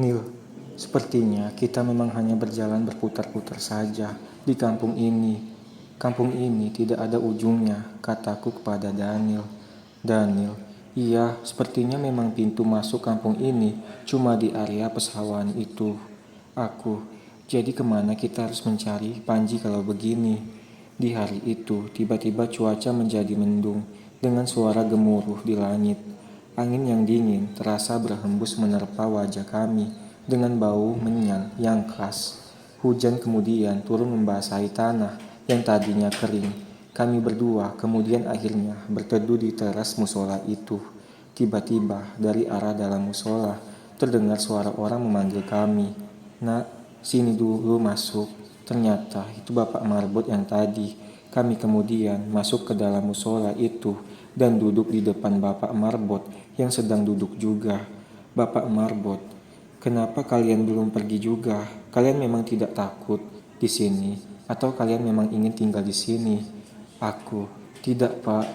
Nil, sepertinya kita memang hanya berjalan berputar-putar saja di kampung ini. Kampung ini tidak ada ujungnya, kataku kepada Daniel. Daniel, iya, sepertinya memang pintu masuk kampung ini cuma di area pesawahan itu. Aku, jadi kemana kita harus mencari Panji kalau begini? Di hari itu, tiba-tiba cuaca menjadi mendung dengan suara gemuruh di langit. Angin yang dingin terasa berhembus menerpa wajah kami dengan bau menyan yang khas. Hujan kemudian turun membasahi tanah yang tadinya kering. Kami berdua kemudian akhirnya berteduh di teras musola itu. Tiba-tiba dari arah dalam musola terdengar suara orang memanggil kami. Nak, sini dulu masuk. Ternyata itu Bapak Marbot yang tadi. Kami kemudian masuk ke dalam musola itu dan duduk di depan Bapak Marbot yang sedang duduk juga. Bapak Marbot, kenapa kalian belum pergi juga? Kalian memang tidak takut di sini atau kalian memang ingin tinggal di sini? Aku, tidak Pak.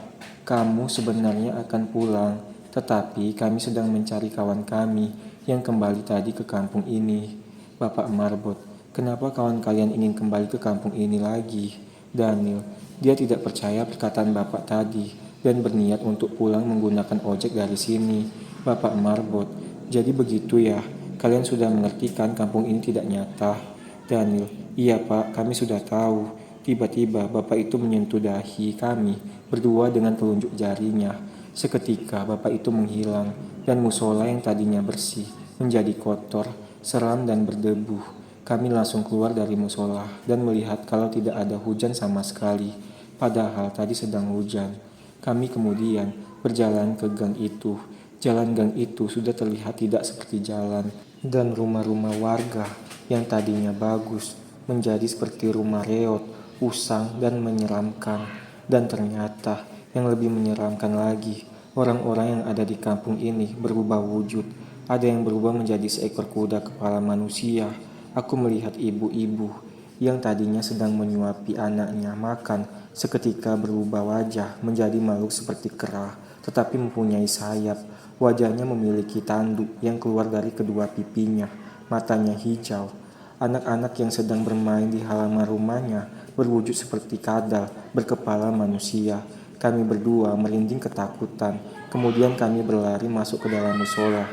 Kamu sebenarnya akan pulang, tetapi kami sedang mencari kawan kami yang kembali tadi ke kampung ini. Bapak Marbot, kenapa kawan kalian ingin kembali ke kampung ini lagi? Daniel, dia tidak percaya perkataan Bapak tadi dan berniat untuk pulang menggunakan ojek dari sini. Bapak Marbot, jadi begitu ya, kalian sudah mengerti kan kampung ini tidak nyata? Daniel, iya Pak, kami sudah tahu. Tiba-tiba Bapak itu menyentuh dahi kami berdua dengan telunjuk jarinya. Seketika Bapak itu menghilang dan musola yang tadinya bersih menjadi kotor, seram dan berdebu. Kami langsung keluar dari musola dan melihat kalau tidak ada hujan sama sekali, padahal tadi sedang hujan. Kami kemudian berjalan ke gang itu. Jalan gang itu sudah terlihat tidak seperti jalan, dan rumah-rumah warga yang tadinya bagus menjadi seperti rumah reot, usang dan menyeramkan. Dan ternyata yang lebih menyeramkan lagi, orang-orang yang ada di kampung ini berubah wujud. Ada yang berubah menjadi seekor kuda kepala manusia. Aku melihat ibu-ibu yang tadinya sedang menyuapi anaknya makan, seketika berubah wajah menjadi makhluk seperti kera, tetapi mempunyai sayap. Wajahnya memiliki tanduk yang keluar dari kedua pipinya, matanya hijau. Anak-anak yang sedang bermain di halaman rumahnya berwujud seperti kadal berkepala manusia. Kami berdua merinding ketakutan, kemudian kami berlari masuk ke dalam musola.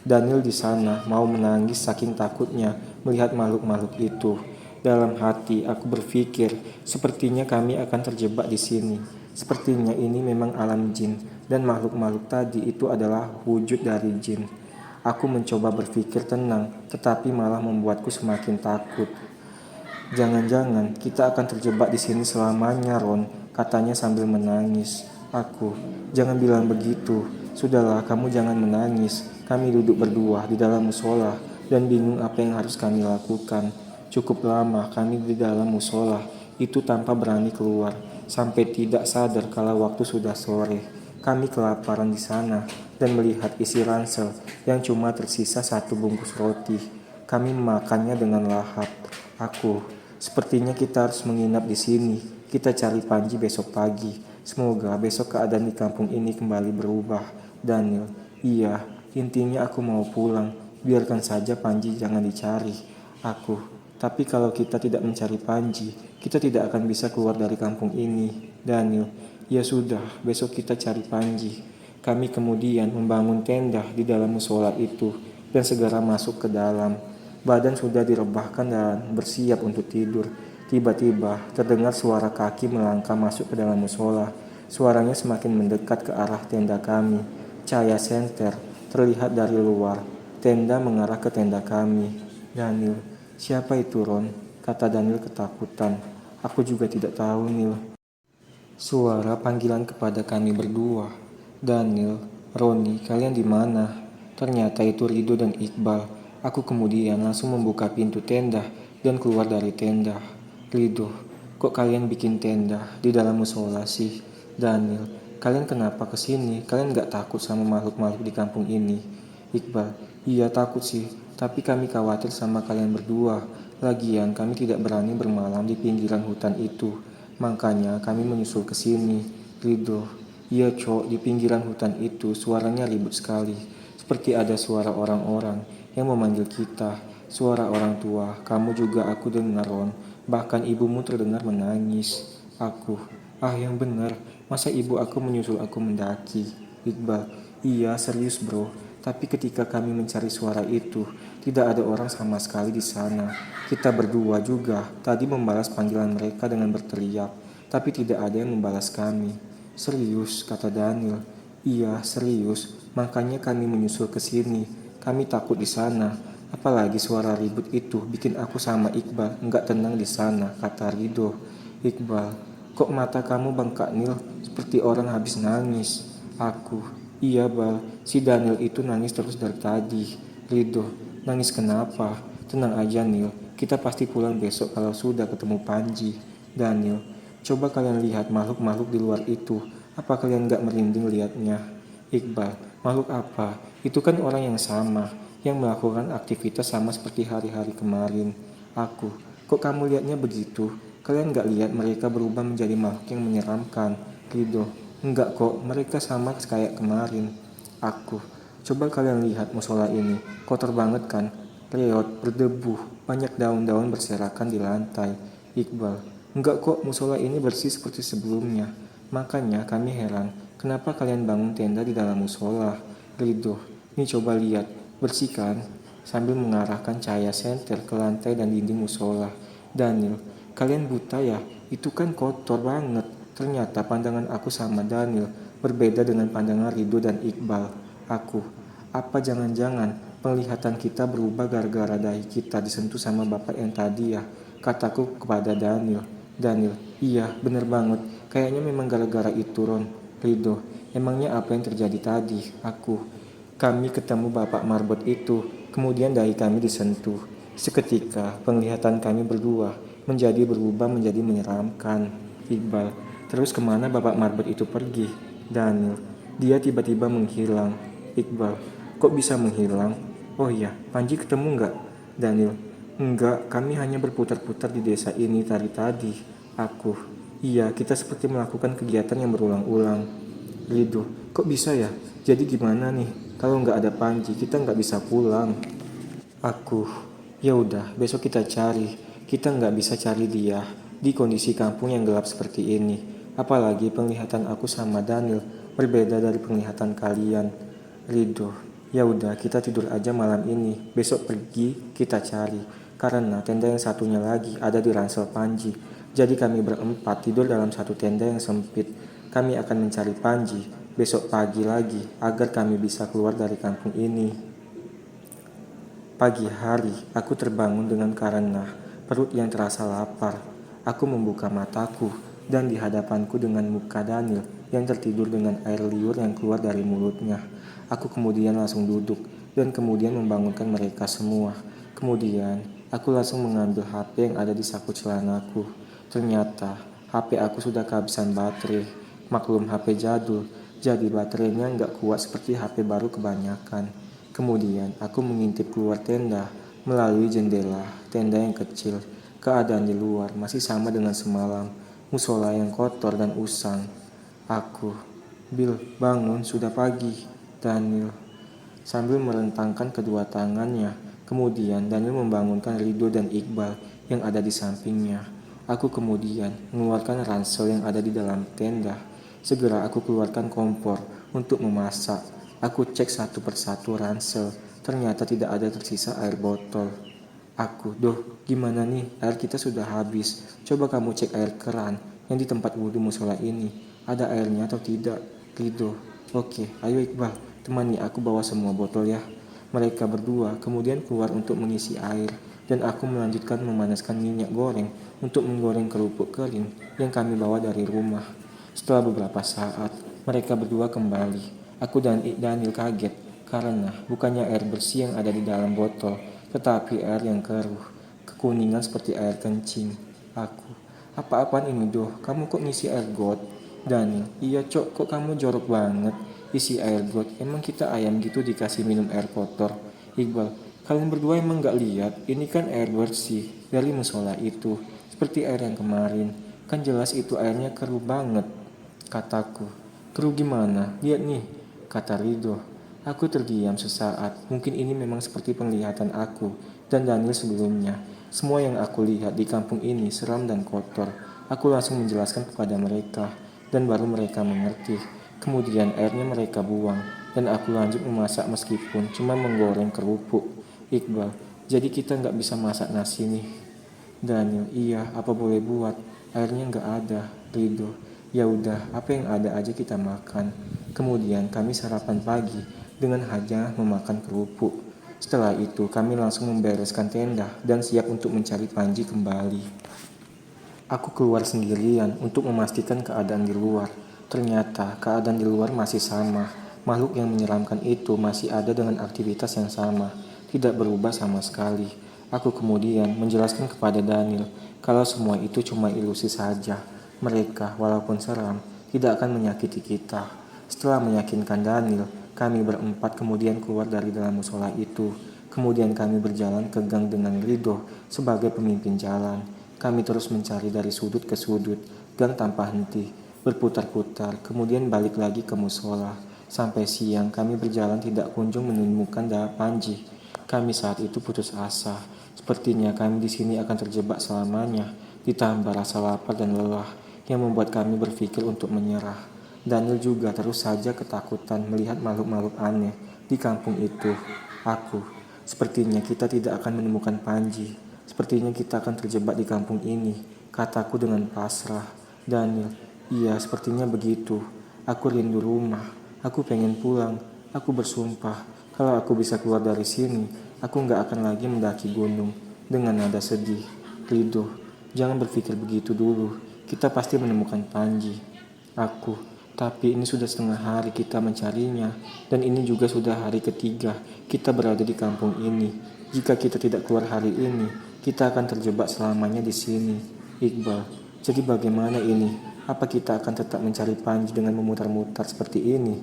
Daniel di sana mau menangis saking takutnya melihat makhluk-makhluk itu. Dalam hati aku berpikir, sepertinya kami akan terjebak di sini. Sepertinya ini memang alam jin dan makhluk-makhluk tadi itu adalah wujud dari jin. Aku mencoba berpikir tenang, tetapi malah membuatku semakin takut. Jangan-jangan kita akan terjebak di sini selamanya, Ron, katanya sambil menangis. Aku, jangan bilang begitu. Sudahlah, kamu jangan menangis. Kami duduk berdua di dalam musola dan bingung apa yang harus kami lakukan. Cukup lama kami di dalam musola itu tanpa berani keluar, sampai tidak sadar kalau waktu sudah sore. Kami kelaparan di sana dan melihat isi ransel yang cuma tersisa satu bungkus roti. Kami memakannya dengan lahap. Aku, sepertinya kita harus menginap di sini. Kita cari Panji besok pagi. Semoga besok keadaan di kampung ini kembali berubah. Daniel, iya, intinya aku mau pulang. Biarkan saja Panji jangan dicari. Aku, tapi kalau kita tidak mencari Panji, kita tidak akan bisa keluar dari kampung ini. Daniel, ya sudah, besok kita cari Panji. Kami kemudian membangun tenda di dalam musola itu dan segera masuk ke dalam. Badan sudah direbahkan dan bersiap untuk tidur. Tiba-tiba terdengar suara kaki melangkah masuk ke dalam musola. Suaranya semakin mendekat ke arah tenda kami. Cahaya senter terlihat dari luar. Tenda mengarah ke tenda kami. Daniel, siapa itu Ron? Kata Daniel ketakutan. Aku juga tidak tahu, Nil. Suara panggilan kepada kami berdua. Daniel, Roni, kalian di mana? Ternyata itu Rido dan Iqbal. Aku kemudian langsung membuka pintu tenda dan keluar dari tenda. Rido, kok kalian bikin tenda di dalam musola sih? Daniel, kalian kenapa kesini? Kalian gak takut sama makhluk-makhluk di kampung ini? Iqbal, iya takut sih, tapi kami khawatir sama kalian berdua. Lagian kami tidak berani bermalam di pinggiran hutan itu. Makanya kami menyusul ke sini. Ridho, iya cok, di pinggiran hutan itu suaranya ribut sekali. Seperti ada suara orang-orang yang memanggil kita. Suara orang tua, kamu juga aku dengar, Ron. Bahkan ibumu terdengar menangis. Aku, yang benar, masa ibu aku menyusul aku mendaki? Iqbal, iya serius bro. Tapi ketika kami mencari suara itu, tidak ada orang sama sekali di sana. Kita berdua juga tadi membalas panggilan mereka dengan berteriak, tapi tidak ada yang membalas kami. Serius, kata Daniel. Iya, serius. Makanya kami menyusul ke sini. Kami takut di sana. Apalagi suara ribut itu bikin aku sama Iqbal nggak tenang di sana, kata Rido. Iqbal, kok mata kamu bengkak Nil? Seperti orang habis nangis. Aku, iya Bal, si Daniel itu nangis terus dari tadi. Rido, nangis kenapa? Tenang aja Nil, kita pasti pulang besok kalau sudah ketemu Panji. Daniel, coba kalian lihat makhluk-makhluk di luar itu. Apa kalian gak merinding liatnya? Iqbal, makhluk apa? Itu kan orang yang sama, yang melakukan aktivitas sama seperti hari-hari kemarin. Aku, kok kamu lihatnya begitu? Kalian gak lihat mereka berubah menjadi makhluk yang menyeramkan? Rido, enggak kok, mereka sama kayak kemarin. Aku, coba kalian lihat musola ini, kotor banget kan? Reot, berdebu, banyak daun-daun berserakan di lantai. Iqbal, enggak kok, musola ini bersih seperti sebelumnya. Makanya kami heran, kenapa kalian bangun tenda di dalam musola? Ridho, ini coba lihat, bersih kan? Sambil mengarahkan cahaya senter ke lantai dan dinding musola. Daniel, kalian buta ya? Itu kan kotor banget. Ternyata pandangan aku sama Daniel berbeda dengan pandangan Ridho dan Iqbal. Aku, apa jangan-jangan penglihatan kita berubah gara-gara dahi kita disentuh sama bapak yang tadi ya? Kataku kepada Daniel. Daniel, iya bener banget. Kayaknya memang gara-gara itu Ron. Ridho, emangnya apa yang terjadi tadi? Aku, kami ketemu bapak marbot itu. Kemudian dahi kami disentuh. Seketika penglihatan kami berdua berubah menjadi menyeramkan. Iqbal, terus kemana bapak marbot itu pergi? Daniel, dia tiba-tiba menghilang. Iqbal, kok bisa menghilang? Oh iya, Panji ketemu nggak? Daniel, enggak, kami hanya berputar-putar di desa ini tadi. Aku, iya, kita seperti melakukan kegiatan yang berulang-ulang. Ridho, kok bisa ya? Jadi gimana nih? Kalau nggak ada Panji, kita nggak bisa pulang. Aku, ya udah, besok kita cari. Kita nggak bisa cari dia di kondisi kampung yang gelap seperti ini. Apalagi penglihatan aku sama Daniel berbeda dari penglihatan kalian. Ridho, ya udah, kita tidur aja malam ini. Besok pergi kita cari. Karena tenda yang satunya lagi ada di ransel Panji. Jadi kami berempat tidur dalam satu tenda yang sempit. Kami akan mencari Panji besok pagi lagi agar kami bisa keluar dari kampung ini. Pagi hari, aku terbangun karena perut yang terasa lapar. Aku membuka mataku dan di hadapanku dengan muka Daniel yang tertidur dengan air liur yang keluar dari mulutnya. Aku kemudian langsung duduk dan kemudian membangunkan mereka semua. Kemudian, aku langsung mengambil HP yang ada di saku celanaku. Ternyata, HP aku sudah kehabisan baterai. Maklum HP jadul, jadi baterainya nggak kuat seperti HP baru kebanyakan. Kemudian aku mengintip keluar tenda melalui jendela tenda yang kecil. Keadaan di luar masih sama dengan semalam. Musola yang kotor dan usang. Aku, Bill, bangun, sudah pagi. Daniel, sambil merentangkan kedua tangannya. Kemudian Daniel membangunkan Rido dan Iqbal yang ada di sampingnya. Aku kemudian mengeluarkan ransel yang ada di dalam tenda. Segera aku keluarkan kompor untuk memasak. Aku cek satu persatu ransel, ternyata tidak ada tersisa air botol. Aku, doh, gimana nih? Air kita sudah habis. Coba kamu cek air keran yang di tempat wudhu musola ini. Ada airnya atau tidak? Rido, oke, ayo Iqbal, temani aku bawa semua botol ya. Mereka berdua kemudian keluar untuk mengisi air, dan aku melanjutkan memanaskan minyak goreng untuk menggoreng kerupuk kering yang kami bawa dari rumah. Setelah beberapa saat, mereka berdua kembali. Aku dan Daniel kaget karena bukannya air bersih yang ada di dalam botol, tetapi air yang keruh, kekuningan seperti air kencing. Aku, apa-apaan ini doh? Kamu kok ngisi air got? Daniel, iya cok, kok kamu jorok banget isi air got? Emang kita ayam gitu dikasih minum air kotor? Iqbal, kalian berdua emang gak lihat? Ini kan air bersih dari musola itu, seperti air yang kemarin. Kan jelas itu airnya keruh banget, kataku. Keruh gimana? Lihat nih, kata Ridho. Aku terdiam sesaat. Mungkin ini memang seperti penglihatan aku dan Daniel sebelumnya. Semua yang aku lihat di kampung ini seram dan kotor. Aku langsung menjelaskan kepada mereka dan baru mereka mengerti. Kemudian airnya mereka buang dan aku lanjut memasak meskipun cuma menggoreng kerupuk. Iqbal, jadi kita nggak bisa masak nasi nih. Daniel, iya, apa boleh buat? Airnya nggak ada. Ridho, ya udah, apa yang ada aja kita makan. Kemudian kami sarapan pagi dengan hanya memakan kerupuk. Setelah itu kami langsung membereskan tenda dan siap untuk mencari Panji kembali. Aku keluar sendirian untuk memastikan keadaan di luar. Ternyata keadaan di luar masih sama. Makhluk yang menyeramkan itu masih ada dengan aktivitas yang sama, tidak berubah sama sekali. Aku kemudian menjelaskan kepada Daniel kalau semua itu cuma ilusi saja. Mereka, walaupun seram, tidak akan menyakiti kita. Setelah meyakinkan Daniel, kami berempat kemudian keluar dari dalam musola itu. Kemudian kami berjalan ke gang dengan Ridho sebagai pemimpin jalan. Kami terus mencari dari sudut ke sudut, gang tanpa henti, berputar-putar, kemudian balik lagi ke musola. Sampai siang kami berjalan tidak kunjung menemukan Panji. Kami saat itu putus asa. Sepertinya kami di sini akan terjebak selamanya, ditambah rasa lapar dan lelah yang membuat kami berpikir untuk menyerah. Daniel juga terus saja ketakutan melihat makhluk-makhluk aneh di kampung itu. Aku, sepertinya kita tidak akan menemukan Panji. Sepertinya kita akan terjebak di kampung ini, kataku dengan pasrah. Daniel, iya sepertinya begitu. Aku rindu rumah, aku pengen pulang. Aku bersumpah, kalau aku bisa keluar dari sini, aku nggak akan lagi mendaki gunung. Dengan nada sedih, Ridho, jangan berpikir begitu dulu. Kita pasti menemukan Panji. Aku, tapi ini sudah setengah hari kita mencarinya, dan ini juga sudah hari ketiga kita berada di kampung ini. Jika kita tidak keluar hari ini, kita akan terjebak selamanya di sini. Iqbal, jadi bagaimana ini? Apa kita akan tetap mencari Panji dengan memutar-mutar seperti ini?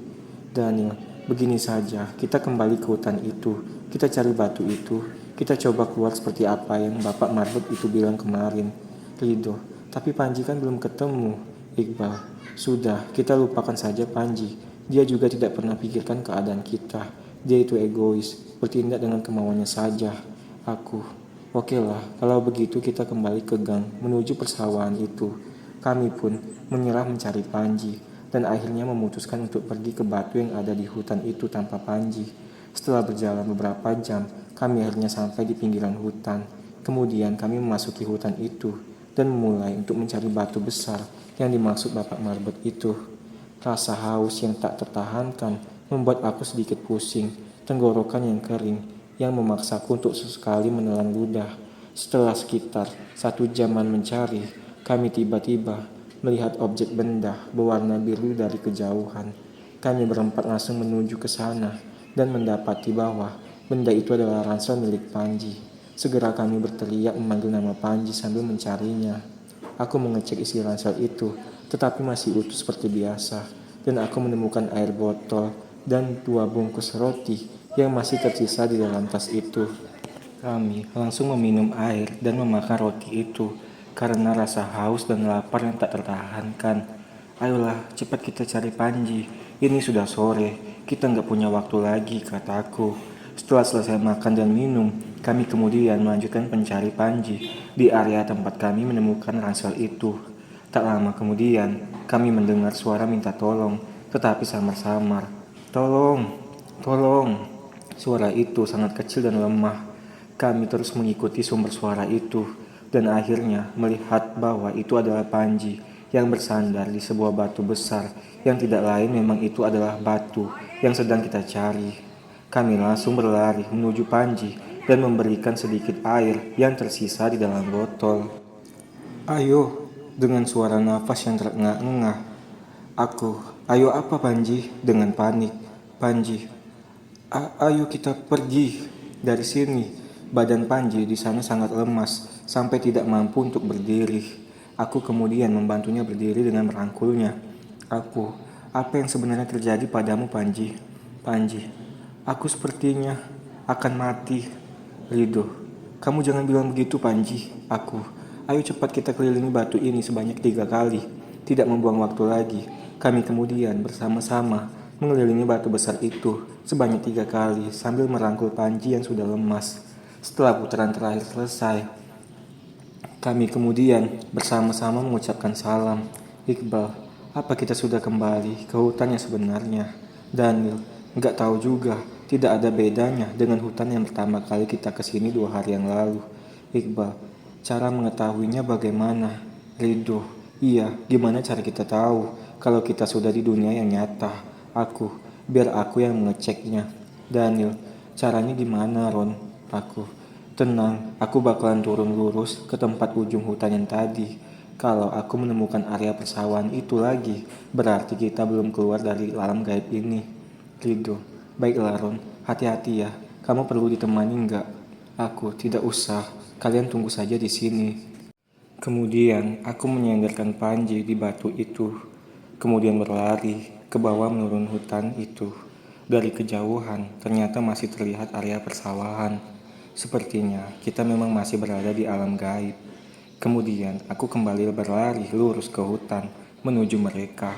Daniel, begini saja, kita kembali ke hutan itu, kita cari batu itu, kita coba keluar seperti apa yang Bapak Marbot itu bilang kemarin. Ridho, tapi Panji kan belum ketemu. Iqbal, sudah, kita lupakan saja Panji. Dia juga tidak pernah pikirkan keadaan kita. Dia itu egois, bertindak dengan kemauannya saja. Aku, oke lah, kalau begitu kita kembali ke gang menuju persawahan itu. Kami pun menyerah mencari Panji dan akhirnya memutuskan untuk pergi ke batu yang ada di hutan itu tanpa Panji. Setelah berjalan beberapa jam, kami akhirnya sampai di pinggiran hutan. Kemudian kami memasuki hutan itu dan memulai untuk mencari batu besar yang dimaksud Bapak Marbot itu. Rasa haus yang tak tertahankan membuat aku sedikit pusing, tenggorokan yang kering, yang memaksaku untuk sesekali menelan ludah. Setelah sekitar 1 jaman mencari, kami tiba-tiba melihat objek benda berwarna biru dari kejauhan. Kami berempat langsung menuju ke sana dan mendapati bahwa benda itu adalah ransel milik Panji. Segera kami berteriak memanggil nama Panji sambil mencarinya. Aku mengecek isi ransel itu, tetapi masih utuh seperti biasa, dan aku menemukan air botol dan 2 bungkus roti yang masih tersisa di dalam tas itu. Kami langsung meminum air dan memakan roti itu karena rasa haus dan lapar yang tak tertahankan. Ayolah, cepat kita cari Panji. Ini sudah sore, kita nggak punya waktu lagi, kataku. Setelah selesai makan dan minum, kami kemudian melanjutkan pencari Panji di area tempat kami menemukan ransel itu. Tak lama kemudian, kami mendengar suara minta tolong, tetapi samar-samar. Tolong, tolong. Suara itu sangat kecil dan lemah. Kami terus mengikuti sumber suara itu, dan akhirnya melihat bahwa itu adalah Panji yang bersandar di sebuah batu besar yang tidak lain memang itu adalah batu yang sedang kita cari. Kami langsung berlari menuju Panji dan memberikan sedikit air yang tersisa di dalam botol. Ayo, dengan suara nafas yang terengah-engah. Aku, ayo apa Panji? Dengan panik. Panji, ayo kita pergi dari sini. Badan Panji di sana sangat lemas sampai tidak mampu untuk berdiri. Aku kemudian membantunya berdiri dengan merangkulnya. Aku, apa yang sebenarnya terjadi padamu Panji? Panji, aku sepertinya akan mati. Ridho, kamu jangan bilang begitu Panji. Aku, ayo cepat kita kelilingi batu ini sebanyak 3 kali. Tidak membuang waktu lagi. Kami kemudian bersama-sama mengelilingi batu besar itu sebanyak 3 kali sambil merangkul Panji yang sudah lemas. Setelah putaran terakhir selesai, kami kemudian bersama-sama mengucapkan salam. Iqbal, apa kita sudah kembali ke hutan yang sebenarnya? Daniel, nggak tahu juga. Tidak ada bedanya dengan hutan yang pertama kali kita kesini 2 hari yang lalu. Iqbal, cara mengetahuinya bagaimana? Ridho, iya, gimana cara kita tahu kalau kita sudah di dunia yang nyata? Biar aku yang mengeceknya. Daniel, caranya gimana, Ron? Aku, tenang, aku bakalan turun lurus ke tempat ujung hutan yang tadi. Kalau aku menemukan area persawahan itu lagi, berarti kita belum keluar dari alam gaib ini. Ridho, baiklah Ron, hati-hati ya. Kamu perlu ditemani enggak? Aku, tidak usah. Kalian tunggu saja di sini. Kemudian aku menyandarkan Panji di batu itu. Kemudian berlari ke bawah menurun hutan itu. Dari kejauhan, ternyata masih terlihat area persawahan. Sepertinya kita memang masih berada di alam gaib. Kemudian aku kembali berlari lurus ke hutan menuju mereka.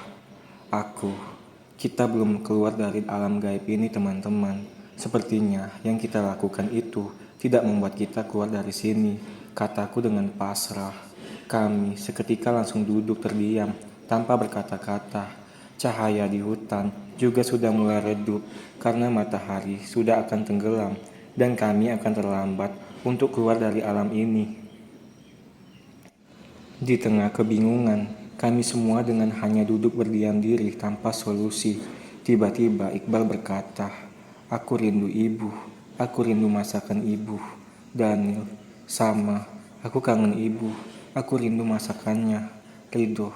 Kita belum keluar dari alam gaib ini, teman-teman. Sepertinya yang kita lakukan itu tidak membuat kita keluar dari sini, kataku dengan pasrah. Kami seketika langsung duduk terdiam tanpa berkata-kata. Cahaya di hutan juga sudah mulai redup karena matahari sudah akan tenggelam dan kami akan terlambat untuk keluar dari alam ini. Di tengah kebingungan, kami semua dengan hanya duduk berdiam diri tanpa solusi. Tiba-tiba Iqbal berkata, "Aku rindu ibu, aku rindu masakan ibu." Daniel, sama, aku kangen ibu, aku rindu masakannya. Ridho,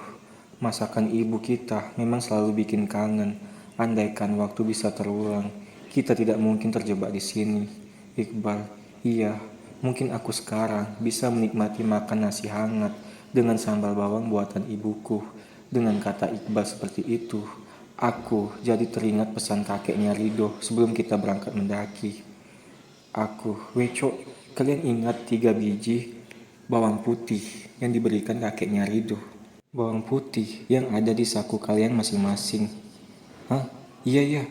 masakan ibu kita memang selalu bikin kangen. Andaikan waktu bisa terulang, kita tidak mungkin terjebak di sini. Iqbal, iya, mungkin aku sekarang bisa menikmati makan nasi hangat dengan sambal bawang buatan ibuku. Dengan kata Iqbal seperti itu, aku jadi teringat pesan kakeknya Ridho sebelum kita berangkat mendaki. Weco, kalian ingat 3 biji bawang putih yang diberikan kakeknya Ridho? Bawang putih yang ada di saku kalian masing-masing. Hah? Iya,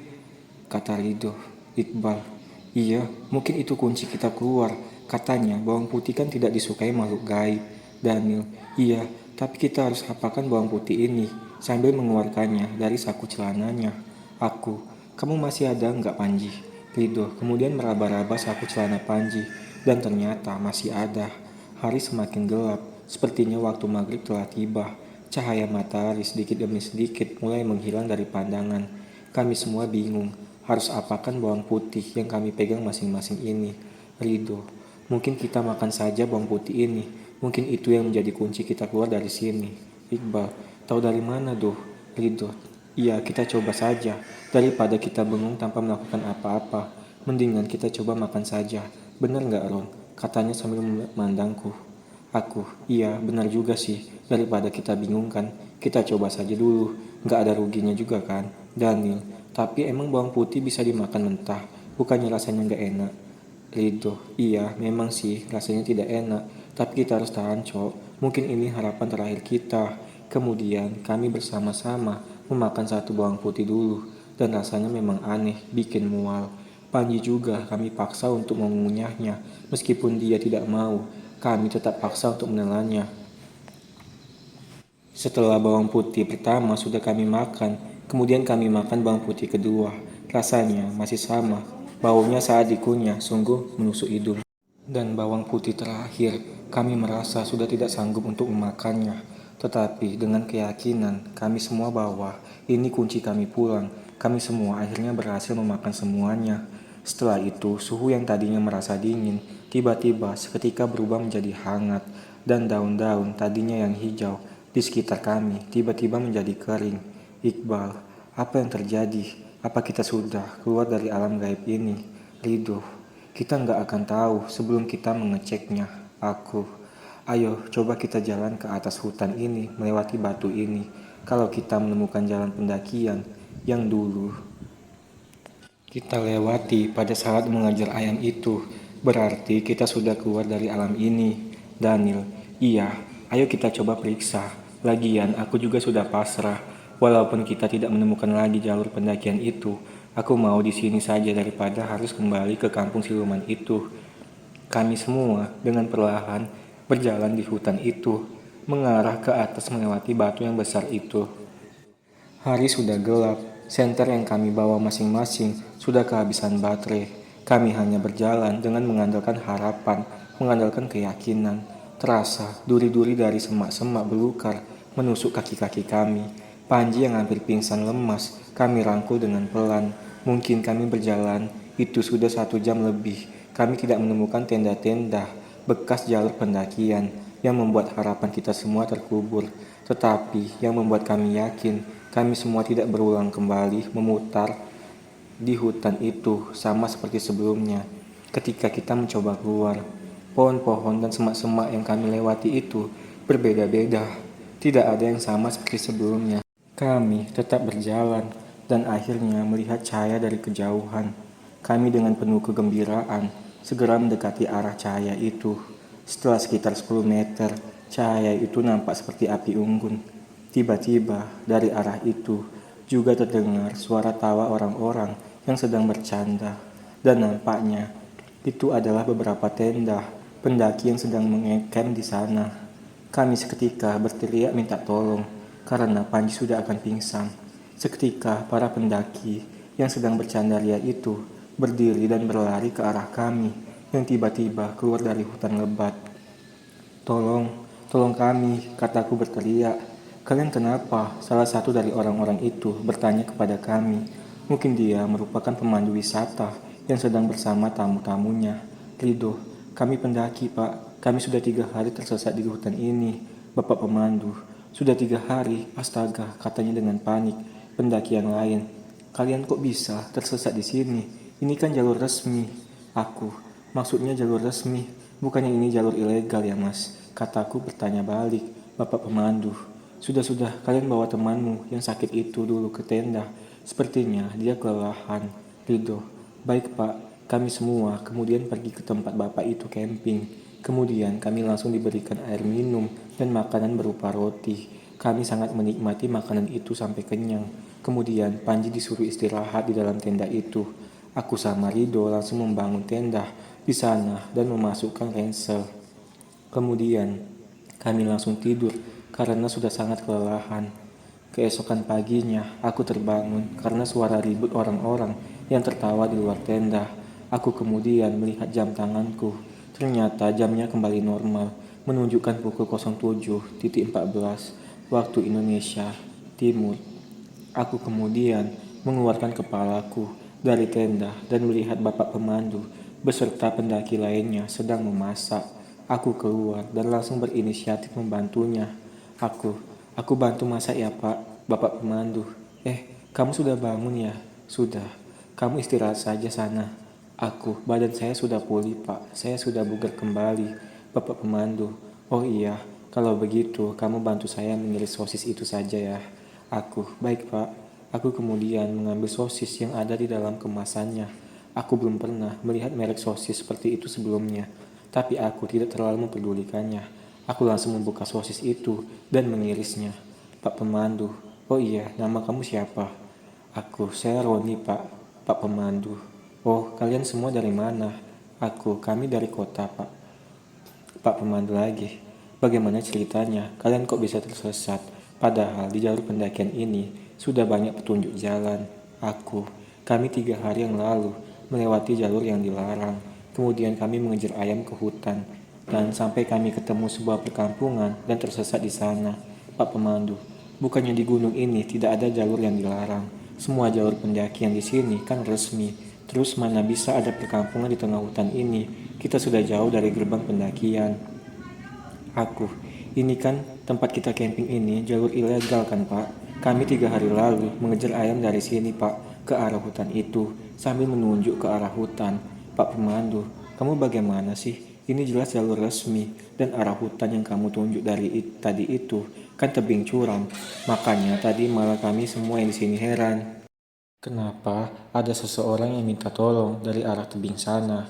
kata Ridho. Iqbal, iya, mungkin itu kunci kita keluar. Katanya bawang putih kan tidak disukai makhluk gaib. Daniel, iya, tapi kita harus hafalkan bawang putih ini sambil mengeluarkannya dari saku celananya. Kamu masih ada enggak Panji? Ridho kemudian meraba-raba saku celana Panji dan ternyata masih ada. Hari semakin gelap, sepertinya waktu maghrib telah tiba. Cahaya matahari sedikit demi sedikit mulai menghilang dari pandangan. Kami semua bingung, harus apakan bawang putih yang kami pegang masing-masing ini. Ridho, mungkin kita makan saja bawang putih ini. Mungkin itu yang menjadi kunci kita keluar dari sini. Iqbal, tahu dari mana doh? Ridho, iya kita coba saja. Daripada kita bengong tanpa melakukan apa-apa, mendingan kita coba makan saja. Benar nggak Ron? Katanya sambil memandangku. Iya benar juga sih. Daripada kita bingung kan, kita coba saja dulu. Nggak ada ruginya juga kan? Daniel, tapi emang bawang putih bisa dimakan mentah? Bukannya rasanya nggak enak? Ridho, iya memang sih rasanya tidak enak. Tapi kita harus tahan cok. Mungkin ini harapan terakhir kita. Kemudian kami bersama-sama memakan satu bawang putih dulu. Dan rasanya memang aneh, bikin mual. Panji juga kami paksa untuk mengunyahnya. Meskipun dia tidak mau, kami tetap paksa untuk menelannya. Setelah bawang putih pertama sudah kami makan, kemudian kami makan bawang putih kedua. Rasanya masih sama, baunya saat dikunyah sungguh menusuk hidung. Dan bawang putih terakhir, kami merasa sudah tidak sanggup untuk memakannya. Tetapi dengan keyakinan kami semua bahwa ini kunci kami pulang, kami semua akhirnya berhasil memakan semuanya. Setelah itu, suhu yang tadinya merasa dingin, tiba-tiba seketika berubah menjadi hangat, dan daun-daun tadinya yang hijau di sekitar kami tiba-tiba menjadi kering. Iqbal, apa yang terjadi? Apa kita sudah keluar dari alam gaib ini? Ridho, kita nggak akan tahu sebelum kita mengeceknya. Ayo coba kita jalan ke atas hutan ini melewati batu ini. Kalau kita menemukan jalan pendakian yang dulu kita lewati pada saat mengajar ayam itu, berarti kita sudah keluar dari alam ini. Daniel, iya, ayo kita coba periksa. Lagian aku juga sudah pasrah. Walaupun kita tidak menemukan lagi jalur pendakian itu, aku mau di sini saja daripada harus kembali ke kampung siluman itu. Kami semua dengan perlahan berjalan di hutan itu, mengarah ke atas melewati batu yang besar itu. Hari sudah gelap, senter yang kami bawa masing-masing sudah kehabisan baterai. Kami hanya berjalan dengan mengandalkan harapan, mengandalkan keyakinan. Terasa duri-duri dari semak-semak belukar menusuk kaki-kaki kami. Panji yang hampir pingsan lemas, kami rangkul dengan pelan. Mungkin kami berjalan, itu sudah 1 jam lebih. Kami tidak menemukan tenda-tenda, bekas jalur pendakian yang membuat harapan kita semua terkubur. Tetapi yang membuat kami yakin, kami semua tidak berulang kembali memutar di hutan itu sama seperti sebelumnya. Ketika kita mencoba keluar, pohon-pohon dan semak-semak yang kami lewati itu berbeda-beda. Tidak ada yang sama seperti sebelumnya. Kami tetap berjalan dan akhirnya melihat cahaya dari kejauhan. Kami dengan penuh kegembiraan segera mendekati arah cahaya itu. Setelah sekitar 10 meter, cahaya itu nampak seperti api unggun. Tiba-tiba dari arah itu juga terdengar suara tawa orang-orang yang sedang bercanda. Dan nampaknya itu adalah beberapa tenda pendaki yang sedang mengecamp di sana. Kami seketika berteriak minta tolong karena Panji sudah akan pingsan. Seketika para pendaki yang sedang bercanda ria itu berdiri dan berlari ke arah kami yang tiba-tiba keluar dari hutan lebat. Tolong, tolong kami, kataku berteriak. Kalian kenapa? Salah satu dari orang-orang itu bertanya kepada kami. Mungkin dia merupakan pemandu wisata yang sedang bersama tamu-tamunya. Rido, kami pendaki pak. Kami sudah 3 hari tersesat di hutan ini. Bapak pemandu, sudah 3 hari, astaga, katanya dengan panik. Pendaki yang lain, kalian kok bisa tersesat di sini? Ini kan jalur resmi. Aku, maksudnya jalur resmi, bukannya ini jalur ilegal ya mas? Kataku bertanya balik. Bapak pemandu, sudah-sudah kalian bawa temanmu yang sakit itu dulu ke tenda. Sepertinya dia kelelahan. Rido, baik pak, kami semua kemudian pergi ke tempat bapak itu camping. Kemudian kami langsung diberikan air minum dan makanan berupa roti. Kami sangat menikmati makanan itu sampai kenyang. Kemudian Panji disuruh istirahat di dalam tenda itu. Aku sama Rido langsung membangun tenda di sana dan memasukkan ransel. Kemudian kami langsung tidur karena sudah sangat kelelahan. Keesokan paginya aku terbangun karena suara ribut orang-orang yang tertawa di luar tenda. Aku kemudian melihat jam tanganku. Ternyata jamnya kembali normal, menunjukkan pukul 07.14 waktu Indonesia Timur. Aku kemudian mengeluarkan kepalaku dari tenda dan melihat bapak pemandu beserta pendaki lainnya sedang memasak. Aku keluar dan langsung berinisiatif membantunya. Aku bantu masak ya pak, bapak pemandu. Kamu sudah bangun ya? Sudah, kamu istirahat saja sana. Badan saya sudah pulih pak, saya sudah bugar kembali, bapak pemandu. Oh iya, kalau begitu kamu bantu saya mengiris sosis itu saja ya. Baik pak. Aku kemudian mengambil sosis yang ada di dalam kemasannya. Aku belum pernah melihat merek sosis seperti itu sebelumnya. Tapi aku tidak terlalu mempedulikannya. Aku langsung membuka sosis itu dan mengirisnya. Pak pemandu, oh iya, nama kamu siapa? Saya Roni pak, pak pemandu. Oh, kalian semua dari mana? Kami dari kota pak. Pak pemandu lagi, bagaimana ceritanya? Kalian kok bisa tersesat? Padahal di jalur pendakian ini sudah banyak petunjuk jalan. Kami 3 hari yang lalu melewati jalur yang dilarang. Kemudian kami mengejar ayam ke hutan dan sampai kami ketemu sebuah perkampungan dan tersesat di sana. Pak pemandu, bukannya di gunung ini tidak ada jalur yang dilarang. Semua jalur pendakian di sini kan resmi. Terus mana bisa ada perkampungan di tengah hutan ini? Kita sudah jauh dari gerbang pendakian. Ini kan tempat kita camping ini jalur ilegal kan pak? Kami 3 hari lalu mengejar ayam dari sini pak ke arah hutan itu sambil menunjuk ke arah hutan. Pak pemandu, kamu bagaimana sih? Ini jelas jalur resmi dan arah hutan yang kamu tunjuk dari tadi itu kan tebing curam. Makanya tadi malah kami semua yang di sini heran. Kenapa ada seseorang yang minta tolong dari arah tebing sana?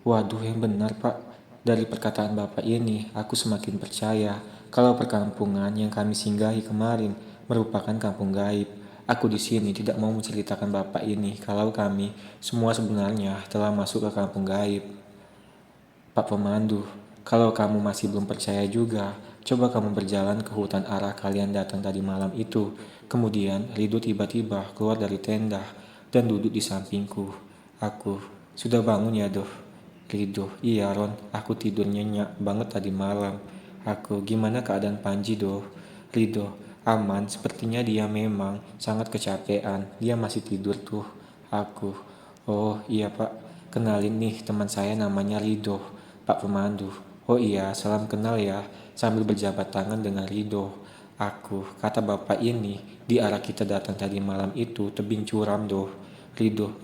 Waduh yang benar pak. Dari perkataan bapak ini, aku semakin percaya kalau perkampungan yang kami singgahi kemarin merupakan kampung gaib. Aku di sini tidak mau menceritakan Bapak ini kalau kami semua sebenarnya telah masuk ke kampung gaib. Pak Pemandu, kalau kamu masih belum percaya juga, coba kamu berjalan ke hutan arah kalian datang tadi malam itu. Kemudian Rido tiba-tiba keluar dari tenda dan duduk di sampingku. Aku, sudah bangun ya Doh? Rido, iya Ron, aku tidur nyenyak banget tadi malam. Aku, gimana keadaan Panji Doh? Rido, aman, sepertinya dia memang sangat kecapean, dia masih tidur tuh. Aku, oh iya Pak, kenalin nih teman saya namanya Rido. Pak Pemandu, oh iya, salam kenal ya, sambil berjabat tangan dengan Rido. Aku, kata bapak ini, di arah kita datang tadi malam itu tebing curam doh. Rido,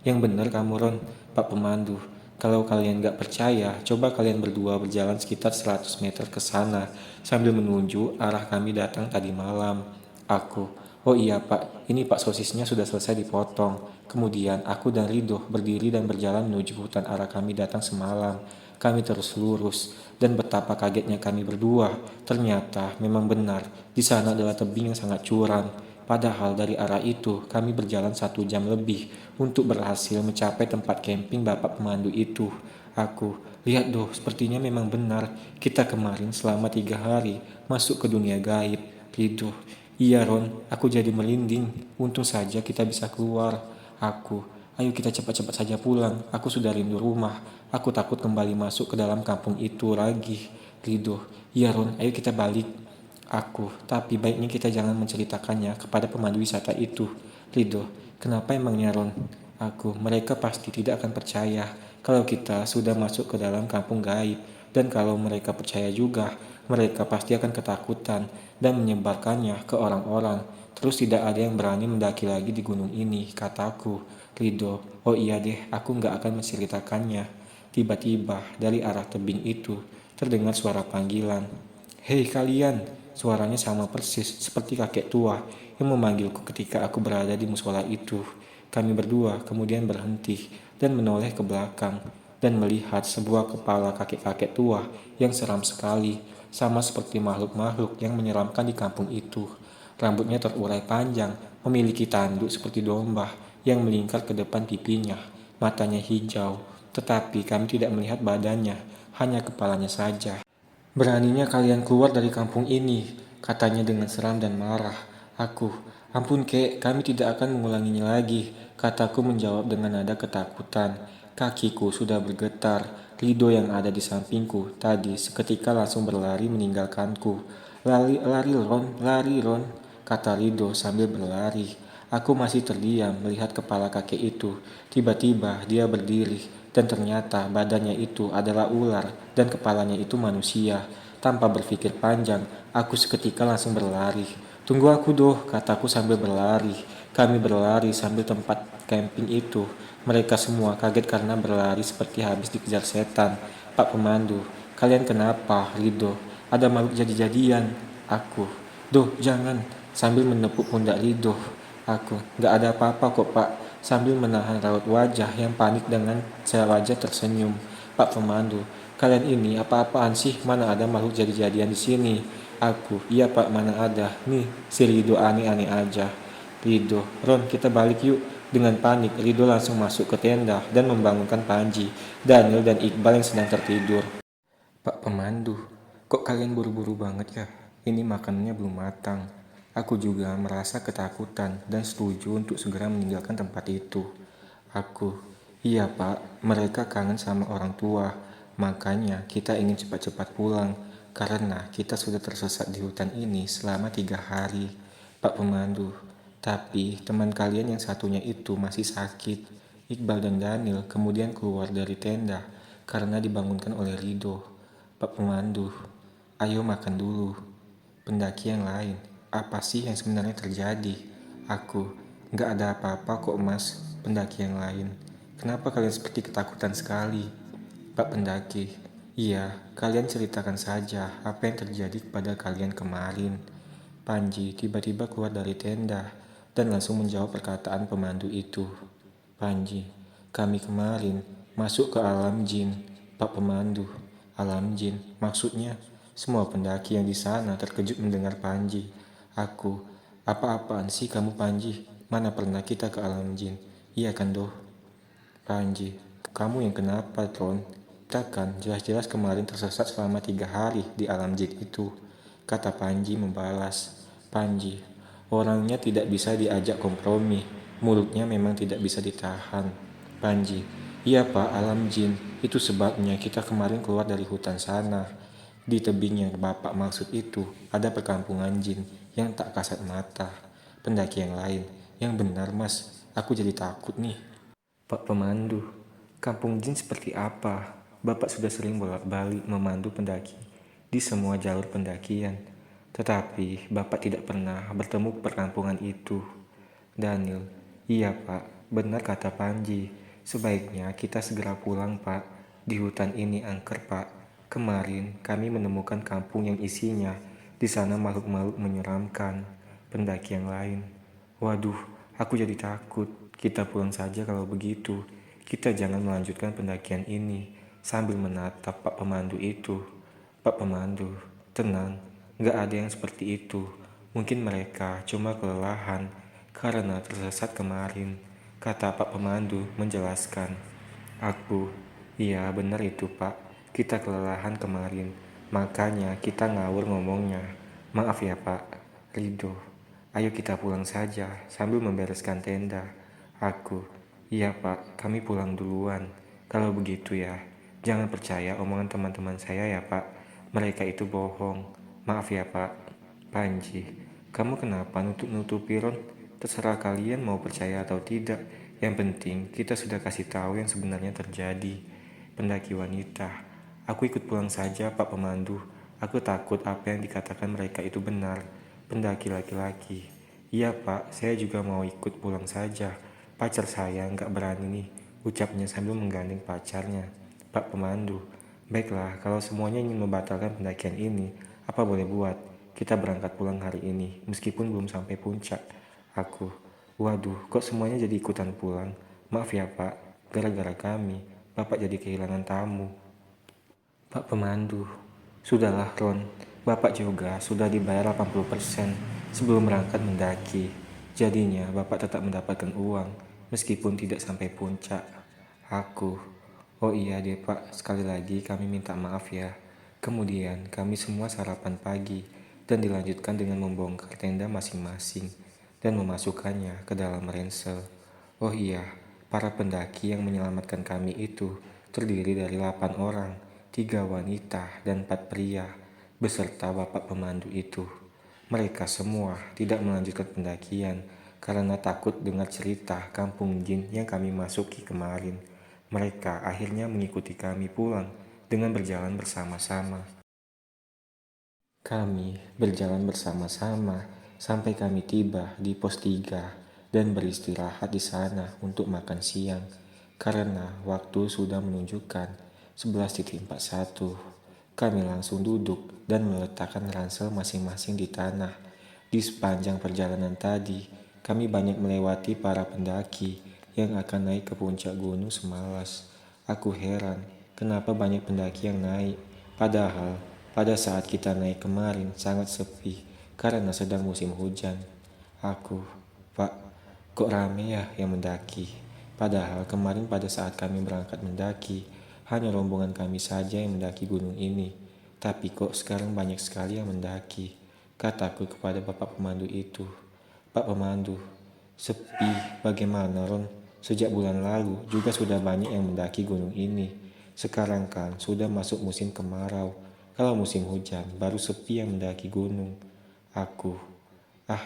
yang benar kamu Ron, Pak Pemandu. Kalau kalian gak percaya, coba kalian berdua berjalan sekitar 100 meter ke sana, sambil menunjuk arah kami datang tadi malam. Aku, oh iya pak, ini pak sosisnya sudah selesai dipotong. Kemudian aku dan Rido berdiri dan berjalan menuju hutan arah kami datang semalam. Kami terus lurus, dan betapa kagetnya kami berdua. Ternyata memang benar, di sana adalah tebing yang sangat curam. Padahal dari arah itu kami berjalan 1 jam lebih untuk berhasil mencapai tempat camping bapak pemandu itu. Aku, lihat doh, sepertinya memang benar. Kita kemarin selama 3 hari masuk ke dunia gaib. Rido, iya Ron, aku jadi merinding. Untung saja kita bisa keluar. Aku, ayo kita cepat-cepat saja pulang. Aku sudah rindu rumah. Aku takut kembali masuk ke dalam kampung itu lagi. Rido, iya Ron, ayo kita balik. Aku, tapi baiknya kita jangan menceritakannya kepada pemandu wisata itu. Rido, kenapa emangnya Ron? Aku, mereka pasti tidak akan percaya kalau kita sudah masuk ke dalam kampung gaib. Dan kalau mereka percaya juga, mereka pasti akan ketakutan dan menyebarkannya ke orang-orang. Terus tidak ada yang berani mendaki lagi di gunung ini, kataku. Rido, oh iya deh, aku nggak akan menceritakannya. Tiba-tiba dari arah tebing itu terdengar suara panggilan. Hei kalian, suaranya sama persis seperti kakek tua yang memanggilku ketika aku berada di musola itu. Kami berdua kemudian berhenti dan menoleh ke belakang dan melihat sebuah kepala kakek-kakek tua yang seram sekali, sama seperti makhluk-makhluk yang menyeramkan di kampung itu. Rambutnya terurai panjang, memiliki tanduk seperti domba yang melingkar ke depan pipinya. Matanya hijau, tetapi kami tidak melihat badannya, hanya kepalanya saja. Beraninya kalian keluar dari kampung ini, katanya dengan seram dan marah. Aku, ampun kek, kami tidak akan mengulanginya lagi, kataku menjawab dengan nada ketakutan. Kakiku sudah bergetar. Rido yang ada di sampingku tadi seketika langsung berlari meninggalkanku. Lari, lari Ron, kata Rido sambil berlari. Aku masih terdiam melihat kepala kakek itu. Tiba-tiba dia berdiri dan ternyata badannya itu adalah ular dan kepalanya itu manusia. Tanpa berpikir panjang, aku seketika langsung berlari. Tunggu aku doh, kataku sambil berlari. Kami berlari sambil tempat camping itu. Mereka semua kaget karena berlari seperti habis dikejar setan. Pak Pemandu, kalian kenapa? Rido, ada makhluk jadi-jadian. Aku, doh jangan, sambil menepuk pundak Rido. Aku, gak ada apa-apa kok pak, sambil menahan raut wajah yang panik dengan saya wajah tersenyum. Pak Pemandu, kalian ini apa-apaan sih? Mana ada makhluk jadi-jadian di sini? Aku, iya pak, mana ada. Nih, si Rido aneh-aneh aja. Rido, Ron, kita balik yuk. Dengan panik, Rido langsung masuk ke tenda dan membangunkan Panji, Daniel, dan Iqbal yang sedang tertidur. Pak Pemandu, kok kalian buru-buru banget ya? Ini makanannya belum matang. Aku juga merasa ketakutan dan setuju untuk segera meninggalkan tempat itu. Aku, iya pak, mereka kangen sama orang tua. Makanya kita ingin cepat-cepat pulang, karena kita sudah tersesat di hutan ini selama 3 hari. Pak Pemandu, tapi teman kalian yang satunya itu masih sakit. Iqbal dan Daniel kemudian keluar dari tenda karena dibangunkan oleh Rido. Pak Pemandu, ayo makan dulu. Pendaki yang lain, apa sih yang sebenarnya terjadi? Aku, gak ada apa-apa kok mas, pendaki yang lain. Kenapa kalian seperti ketakutan sekali? Pak Pendaki, iya, kalian ceritakan saja apa yang terjadi kepada kalian kemarin. Panji tiba-tiba keluar dari tenda dan langsung menjawab perkataan pemandu itu. Panji, kami kemarin masuk ke alam jin. Pak Pemandu, alam jin, maksudnya semua pendaki yang di sana terkejut mendengar Panji. Aku, Apa-apaan sih kamu Panji? Mana pernah kita ke alam jin? Iya kan doh? Panji, kamu yang kenapa Tron? Kita kan jelas-jelas kemarin tersesat selama 3 hari di alam jin itu. Kata Panji membalas. Panji, orangnya tidak bisa diajak kompromi. Mulutnya memang tidak bisa ditahan. Panji, iya pak alam jin. Itu sebabnya kita kemarin keluar dari hutan sana. Di tebing yang bapak maksud itu ada perkampungan jin yang tak kasat mata. Pendaki yang lain. Yang benar mas, aku jadi takut nih. Pak Pemandu, kampung jin seperti apa? Bapak sudah sering bolak-balik memandu pendaki di semua jalur pendakian. Tetapi Bapak tidak pernah bertemu perkampungan itu. Daniel, iya Pak, benar kata Panji. Sebaiknya kita segera pulang Pak. Di hutan ini angker Pak. Kemarin kami menemukan kampung yang isinya di sana makhluk-makhluk menyeramkan. Pendaki yang lain. Waduh, aku jadi takut. Kita pulang saja kalau begitu. Kita jangan melanjutkan pendakian ini sambil menatap Pak Pemandu itu. Pak Pemandu, tenang, gak ada yang seperti itu. Mungkin mereka cuma kelelahan karena tersesat kemarin, kata Pak Pemandu menjelaskan. Iya benar itu Pak, kita kelelahan kemarin, makanya kita ngawur ngomongnya. Maaf ya Pak. Rido, ayo kita pulang saja sambil membereskan tenda. Iya Pak, kami pulang duluan. Kalau begitu ya, jangan percaya omongan teman-teman saya ya Pak. Mereka itu bohong. Maaf ya Pak. Panji, kamu kenapa nutup-nutupi Ron? Terserah kalian mau percaya atau tidak. Yang penting kita sudah kasih tahu yang sebenarnya terjadi. Pendaki wanita, aku ikut pulang saja Pak Pemandu. Aku takut apa yang dikatakan mereka itu benar. Pendaki laki-laki, iya Pak, saya juga mau ikut pulang saja. Pacar saya nggak berani nih, ucapnya sambil menggandeng pacarnya. Pak Pemandu, baiklah kalau semuanya ingin membatalkan pendakian ini, apa boleh buat? Kita berangkat pulang hari ini, meskipun belum sampai puncak. Waduh, kok semuanya jadi ikutan pulang? Maaf ya Pak, gara-gara kami, Bapak jadi kehilangan tamu. Pak Pemandu, sudahlah Ron, Bapak juga sudah dibayar 80% sebelum berangkat mendaki. Jadinya Bapak tetap mendapatkan uang, meskipun tidak sampai puncak. Aku, oh iya deh Pak, sekali lagi kami minta maaf ya. Kemudian kami semua sarapan pagi dan dilanjutkan dengan membongkar tenda masing-masing dan memasukkannya ke dalam ransel. Oh iya, para pendaki yang menyelamatkan kami itu terdiri dari 8 orang, 3 wanita dan 4 pria, beserta bapak pemandu itu. Mereka semua tidak melanjutkan pendakian karena takut dengar cerita kampung jin yang kami masuki kemarin. Mereka akhirnya mengikuti kami pulang dengan berjalan bersama-sama. Kami berjalan bersama-sama sampai kami tiba di pos 3 dan beristirahat di sana untuk makan siang karena waktu sudah menunjukkan 11.41. Kami langsung duduk dan meletakkan ransel masing-masing di tanah. Di sepanjang perjalanan tadi, kami banyak melewati para pendaki yang akan naik ke puncak gunung Semalas. Aku heran, kenapa banyak pendaki yang naik, padahal pada saat kita naik kemarin sangat sepi karena sedang musim hujan. Aku, Pak, kok rame ya yang mendaki? Padahal kemarin pada saat kami berangkat mendaki, hanya rombongan kami saja yang mendaki gunung ini. Tapi kok sekarang banyak sekali yang mendaki, kataku kepada bapak pemandu itu. Pak Pemandu, sepi bagaimana Ron? Sejak bulan lalu juga sudah banyak yang mendaki gunung ini. Sekarang kan sudah masuk musim kemarau. Kalau musim hujan baru sepi yang mendaki gunung. Aku,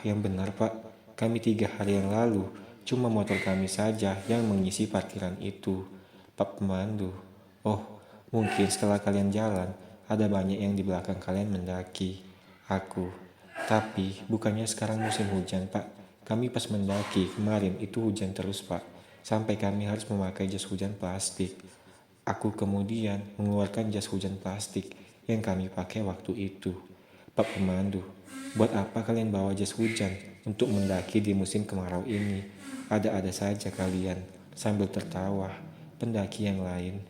yang benar Pak, kami 3 hari yang lalu cuma motor kami saja yang mengisi parkiran itu. Pak Pemandu, oh mungkin setelah kalian jalan ada banyak yang di belakang kalian mendaki. Aku, tapi bukannya sekarang musim hujan Pak. Kami pas mendaki kemarin itu hujan terus Pak, sampai kami harus memakai jas hujan plastik. Aku kemudian mengeluarkan jas hujan plastik yang kami pakai waktu itu. Pak Pemandu, buat apa kalian bawa jas hujan untuk mendaki di musim kemarau ini? Ada-ada saja kalian, sambil tertawa. Pendaki yang lain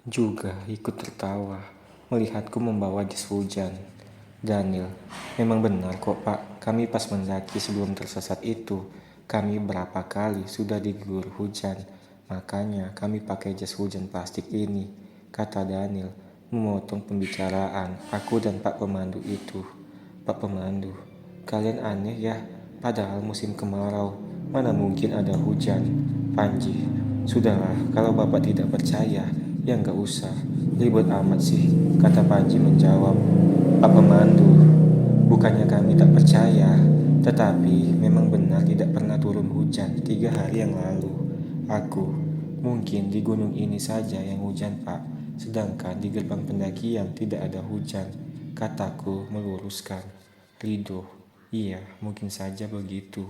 juga ikut tertawa melihatku membawa jas hujan. Daniel, memang benar kok Pak, kami pas mendaki sebelum tersesat itu, kami berapa kali sudah diguyur hujan, makanya kami pakai jas hujan plastik ini, kata Daniel, memotong pembicaraan aku dan Pak Pemandu itu. Pak Pemandu, kalian aneh ya, padahal musim kemarau, mana mungkin ada hujan. Panji, sudahlah, kalau Bapak tidak percaya, ya nggak usah, ribut amat sih, kata Panji menjawab. Pak Pemandu, bukannya kami tak percaya, tetapi memang benar tidak pernah turun hujan 3 hari yang lalu. Aku, mungkin di gunung ini saja yang hujan Pak, sedangkan di gerbang pendakian tidak ada hujan, kataku meluruskan. Rido, iya mungkin saja begitu.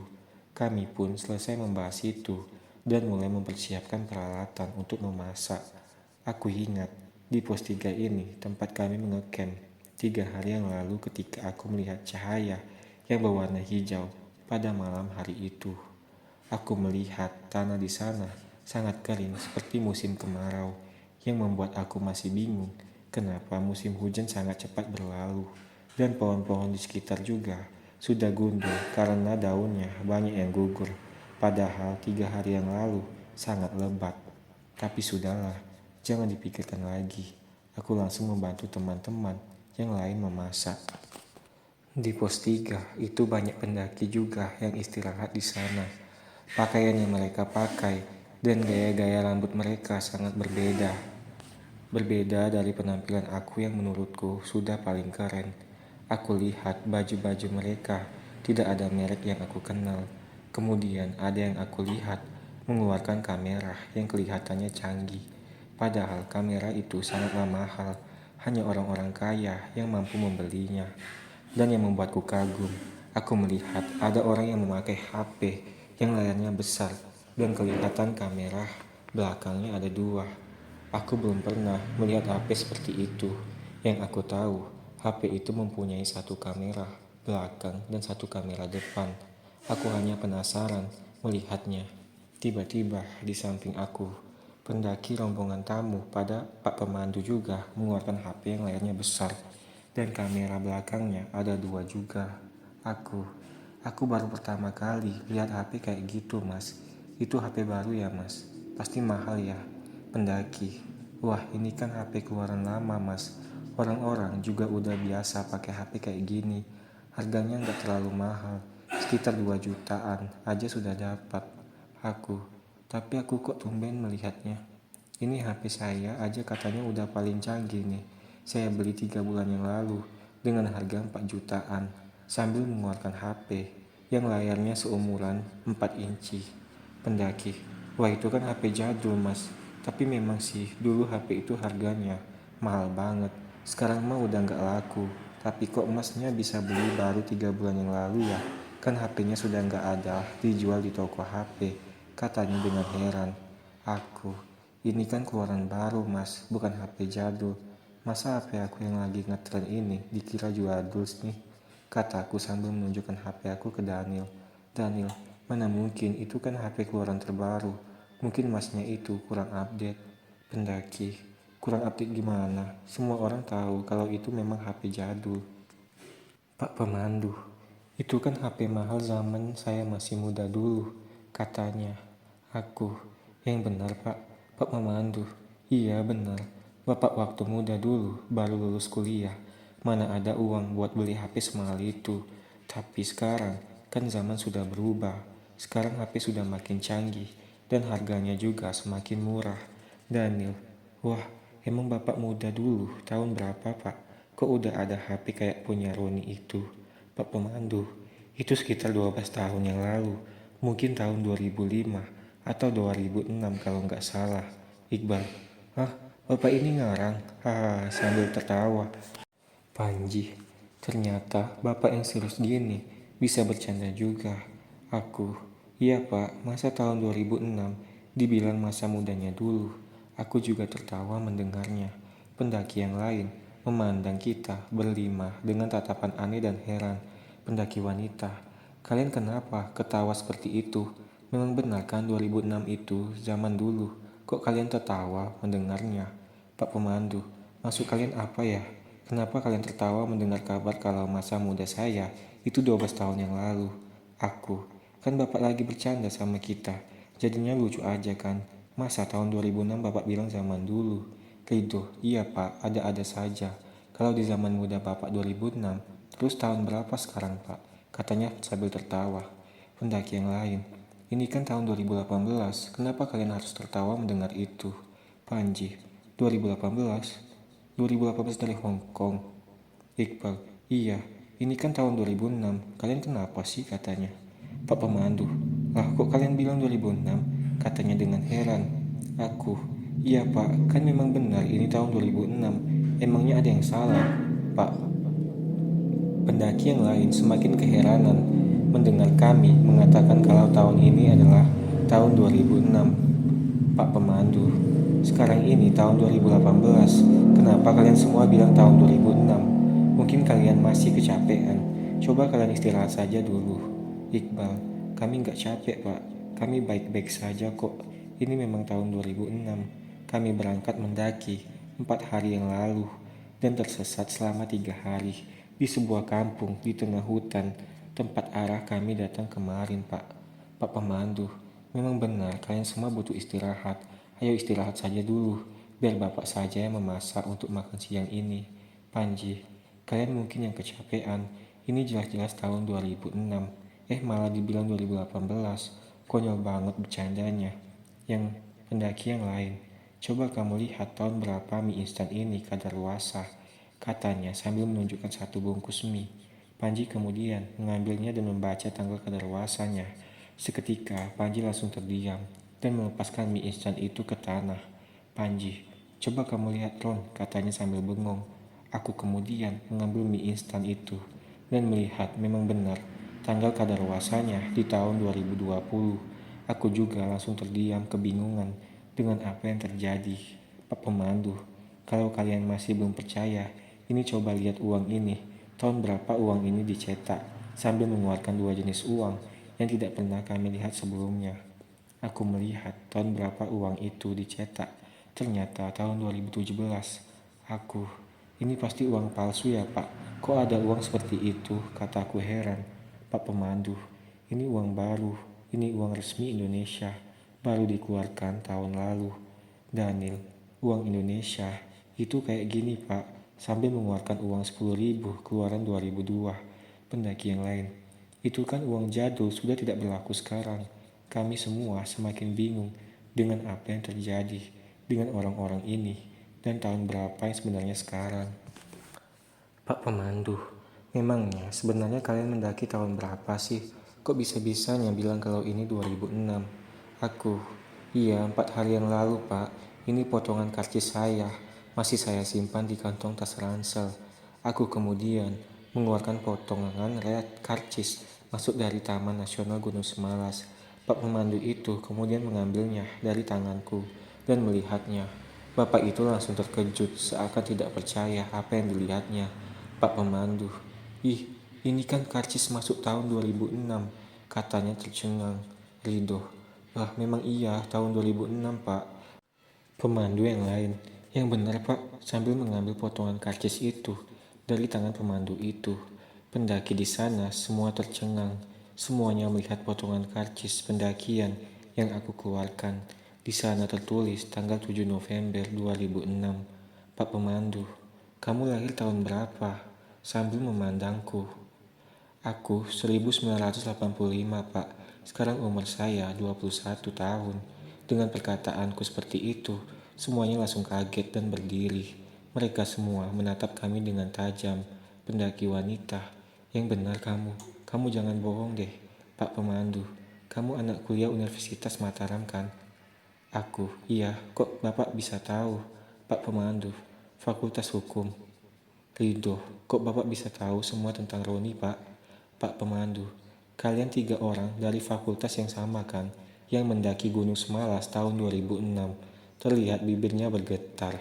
Kami pun selesai membahas itu dan mulai mempersiapkan peralatan untuk memasak. Aku ingat di pos 3 ini tempat kami mengecamp 3 hari yang lalu ketika aku melihat cahaya yang berwarna hijau pada malam hari itu. Aku melihat tanah di sana sangat kering seperti musim kemarau yang membuat aku masih bingung kenapa musim hujan sangat cepat berlalu dan pohon-pohon di sekitar juga sudah gundul karena daunnya banyak yang gugur. Padahal 3 hari yang lalu sangat lebat. Tapi sudahlah, jangan dipikirkan lagi. Aku langsung membantu teman-teman yang lain memasak. Di pos 3 itu banyak pendaki juga yang istirahat di sana. Pakaian yang mereka pakai dan gaya-gaya rambut mereka sangat berbeda. Berbeda dari penampilan aku yang menurutku sudah paling keren. Aku lihat baju-baju mereka tidak ada merek yang aku kenal. Kemudian ada yang aku lihat mengeluarkan kamera yang kelihatannya canggih. Padahal kamera itu sangatlah mahal. Hanya orang-orang kaya yang mampu membelinya. Dan yang membuatku kagum, aku melihat ada orang yang memakai HP yang layarnya besar dan kelihatan kamera belakangnya ada 2. Aku belum pernah melihat HP seperti itu. Yang aku tahu, HP itu mempunyai 1 kamera belakang dan 1 kamera depan. Aku hanya penasaran melihatnya. Tiba-tiba di samping aku, pendaki rombongan tamu pada Pak Pemandu juga mengeluarkan HP yang layarnya besar dan kamera belakangnya ada 2 juga. Aku, aku baru pertama kali lihat HP kayak gitu mas. Itu HP baru ya mas? Pasti mahal ya? Pendaki, wah ini kan HP keluaran lama mas. Orang-orang juga udah biasa pakai HP kayak gini. Harganya nggak terlalu mahal, sekitar 2 jutaan aja sudah dapat. Aku, tapi aku kok tumben melihatnya. Ini HP saya aja katanya udah paling canggih nih. Saya beli 3 bulan yang lalu dengan harga 4 jutaan sambil mengeluarkan HP yang layarnya seumuran 4 inci. Pendaki, wah itu kan HP jadul mas. Tapi memang sih dulu HP itu harganya mahal banget. Sekarang mah udah nggak laku. Tapi kok masnya bisa beli baru 3 bulan yang lalu ya? Kan HP-nya sudah nggak ada dijual di toko HP, katanya dengan heran. Aku, ini kan keluaran baru mas, bukan HP jadul. Masa HP aku yang lagi ngetren ini dikira jadul nih? Kataku sambil menunjukkan HP aku ke Daniel. Daniel, mana mungkin itu kan HP keluaran terbaru. Mungkin masnya itu kurang update. Pendaki, kurang update gimana? Semua orang tahu kalau itu memang HP jadul. Pak Pemandu, itu kan HP mahal zaman saya masih muda dulu, katanya. Aku, yang benar Pak, Pak Pemandu. Iya benar, Bapak waktu muda dulu baru lulus kuliah. Mana ada uang buat beli HP semahal itu. Tapi sekarang kan zaman sudah berubah. Sekarang HP sudah makin canggih dan harganya juga semakin murah. Daniel, wah emang Bapak muda dulu tahun berapa Pak? Kok udah ada HP kayak punya Roni itu? Pak Pemandu, itu sekitar 12 tahun yang lalu. Mungkin tahun 2005 atau 2006 kalau nggak salah. Iqbal, hah? Bapak ini ngarang? Haha, sambil tertawa. Panji, ternyata bapak yang serius gini bisa bercanda juga. Aku, iya pak, masa tahun 2006 dibilang masa mudanya dulu. Aku juga tertawa mendengarnya. Pendaki yang lain memandang kita berlima dengan tatapan aneh dan heran. Pendaki wanita, kalian kenapa ketawa seperti itu? Memang benar kan 2006 itu zaman dulu? Kok kalian tertawa mendengarnya? Pak Pemandu, maksud kalian apa ya? Kenapa kalian tertawa mendengar kabar kalau masa muda saya itu 12 tahun yang lalu? Aku, kan bapak lagi bercanda sama kita. Jadinya lucu aja kan? Masa tahun 2006 bapak bilang zaman dulu? Rido, iya pak, ada-ada saja. Kalau di zaman muda bapak 2006, terus tahun berapa sekarang pak? Katanya sambil tertawa. Pendaki yang lain, ini kan tahun 2018, kenapa kalian harus tertawa mendengar itu? Panji, 2018? 2018 dari Hong Kong. Iqbal, iya, ini kan tahun 2006, kalian kenapa sih katanya. Pak Pemandu, lah kok kalian bilang 2006? Katanya dengan heran. Aku, iya pak, kan memang benar ini tahun 2006, emangnya ada yang salah? Pak, pendaki yang lain semakin keheranan mendengar kami mengatakan kalau tahun ini adalah tahun 2006. Pak Pemandu, sekarang ini tahun 2018, kenapa kalian semua bilang tahun 2006? Mungkin kalian masih kecapean, coba kalian istirahat saja dulu. Iqbal, kami nggak capek pak, kami baik-baik saja kok. Ini memang tahun 2006, kami berangkat mendaki 4 hari yang lalu dan tersesat selama 3 hari di sebuah kampung di tengah hutan tempat arah kami datang kemarin pak. Pak Pemandu, memang benar kalian semua butuh istirahat. Ayo istirahat saja dulu, biar bapak saja yang memasak untuk makan siang ini. Panji, kalian mungkin yang kecapean. Ini jelas-jelas tahun 2006. Malah dibilang 2018. Konyol banget bercandanya. Yang pendaki yang lain, coba kamu lihat tahun berapa mie instan ini kadaluarsa, katanya sambil menunjukkan satu bungkus mie. Panji kemudian mengambilnya dan membaca tanggal kadaluarsanya. Seketika Panji langsung terdiam dan melepaskan mie instan itu ke tanah. Panji, coba kamu lihat Ron, katanya sambil bengong. Aku kemudian mengambil mie instan itu dan melihat memang benar tanggal kadaluarsanya di tahun 2020. Aku juga langsung terdiam kebingungan dengan apa yang terjadi. Pak Pemandu, kalau kalian masih belum percaya, ini coba lihat uang ini. Tahun berapa uang ini dicetak, sambil mengeluarkan 2 jenis uang yang tidak pernah kami lihat sebelumnya. Aku melihat tahun berapa uang itu dicetak. Ternyata tahun 2017. Aku, ini pasti uang palsu ya pak? Kok ada uang seperti itu? Kataku heran. Pak Pemandu, ini uang baru. Ini uang resmi Indonesia. Baru dikeluarkan tahun lalu. Daniel, uang Indonesia. Itu kayak gini pak. Sambil mengeluarkan uang 10.000 keluaran 2002. Pendaki yang lain, itu kan uang jadul sudah tidak berlaku sekarang. Kami semua semakin bingung dengan apa yang terjadi dengan orang-orang ini dan tahun berapa yang sebenarnya sekarang. Pak Pemandu, memangnya sebenarnya kalian mendaki tahun berapa sih? Kok bisa-bisanya bilang kalau ini 2006? Aku, iya 4 hari yang lalu pak, ini potongan karcis saya, masih saya simpan di kantong tas ransel. Aku kemudian mengeluarkan potongan karcis masuk dari Taman Nasional Gunung Semalas. Pak Pemandu itu kemudian mengambilnya dari tanganku dan melihatnya. Bapak itu langsung terkejut seakan tidak percaya apa yang dilihatnya. Pak Pemandu, ih ini kan karcis masuk tahun 2006, katanya tercengang. Rido, lah memang iya tahun 2006 pak. Pemandu yang lain, yang benar pak, sambil mengambil potongan karcis itu dari tangan pemandu itu. Pendaki di sana semua tercengang, semuanya melihat potongan karcis pendakian yang aku keluarkan. Di sana tertulis tanggal 7 November 2006. Pak Pemandu, kamu lahir tahun berapa? Sambil memandangku. Aku 1985 pak, sekarang umur saya 21 tahun. Dengan perkataanku seperti itu, semuanya langsung kaget dan berdiri. Mereka semua menatap kami dengan tajam. Pendaki wanita, yang benar kamu jangan bohong deh. Pak Pemandu, kamu anak kuliah Universitas Mataram kan? Aku, iya, kok bapak bisa tahu? Pak Pemandu, Fakultas Hukum. Rido, kok bapak bisa tahu semua tentang Roni pak? Pak Pemandu, kalian 3 orang dari fakultas yang sama kan? Yang mendaki Gunung Semalas tahun 2006. Terlihat bibirnya bergetar.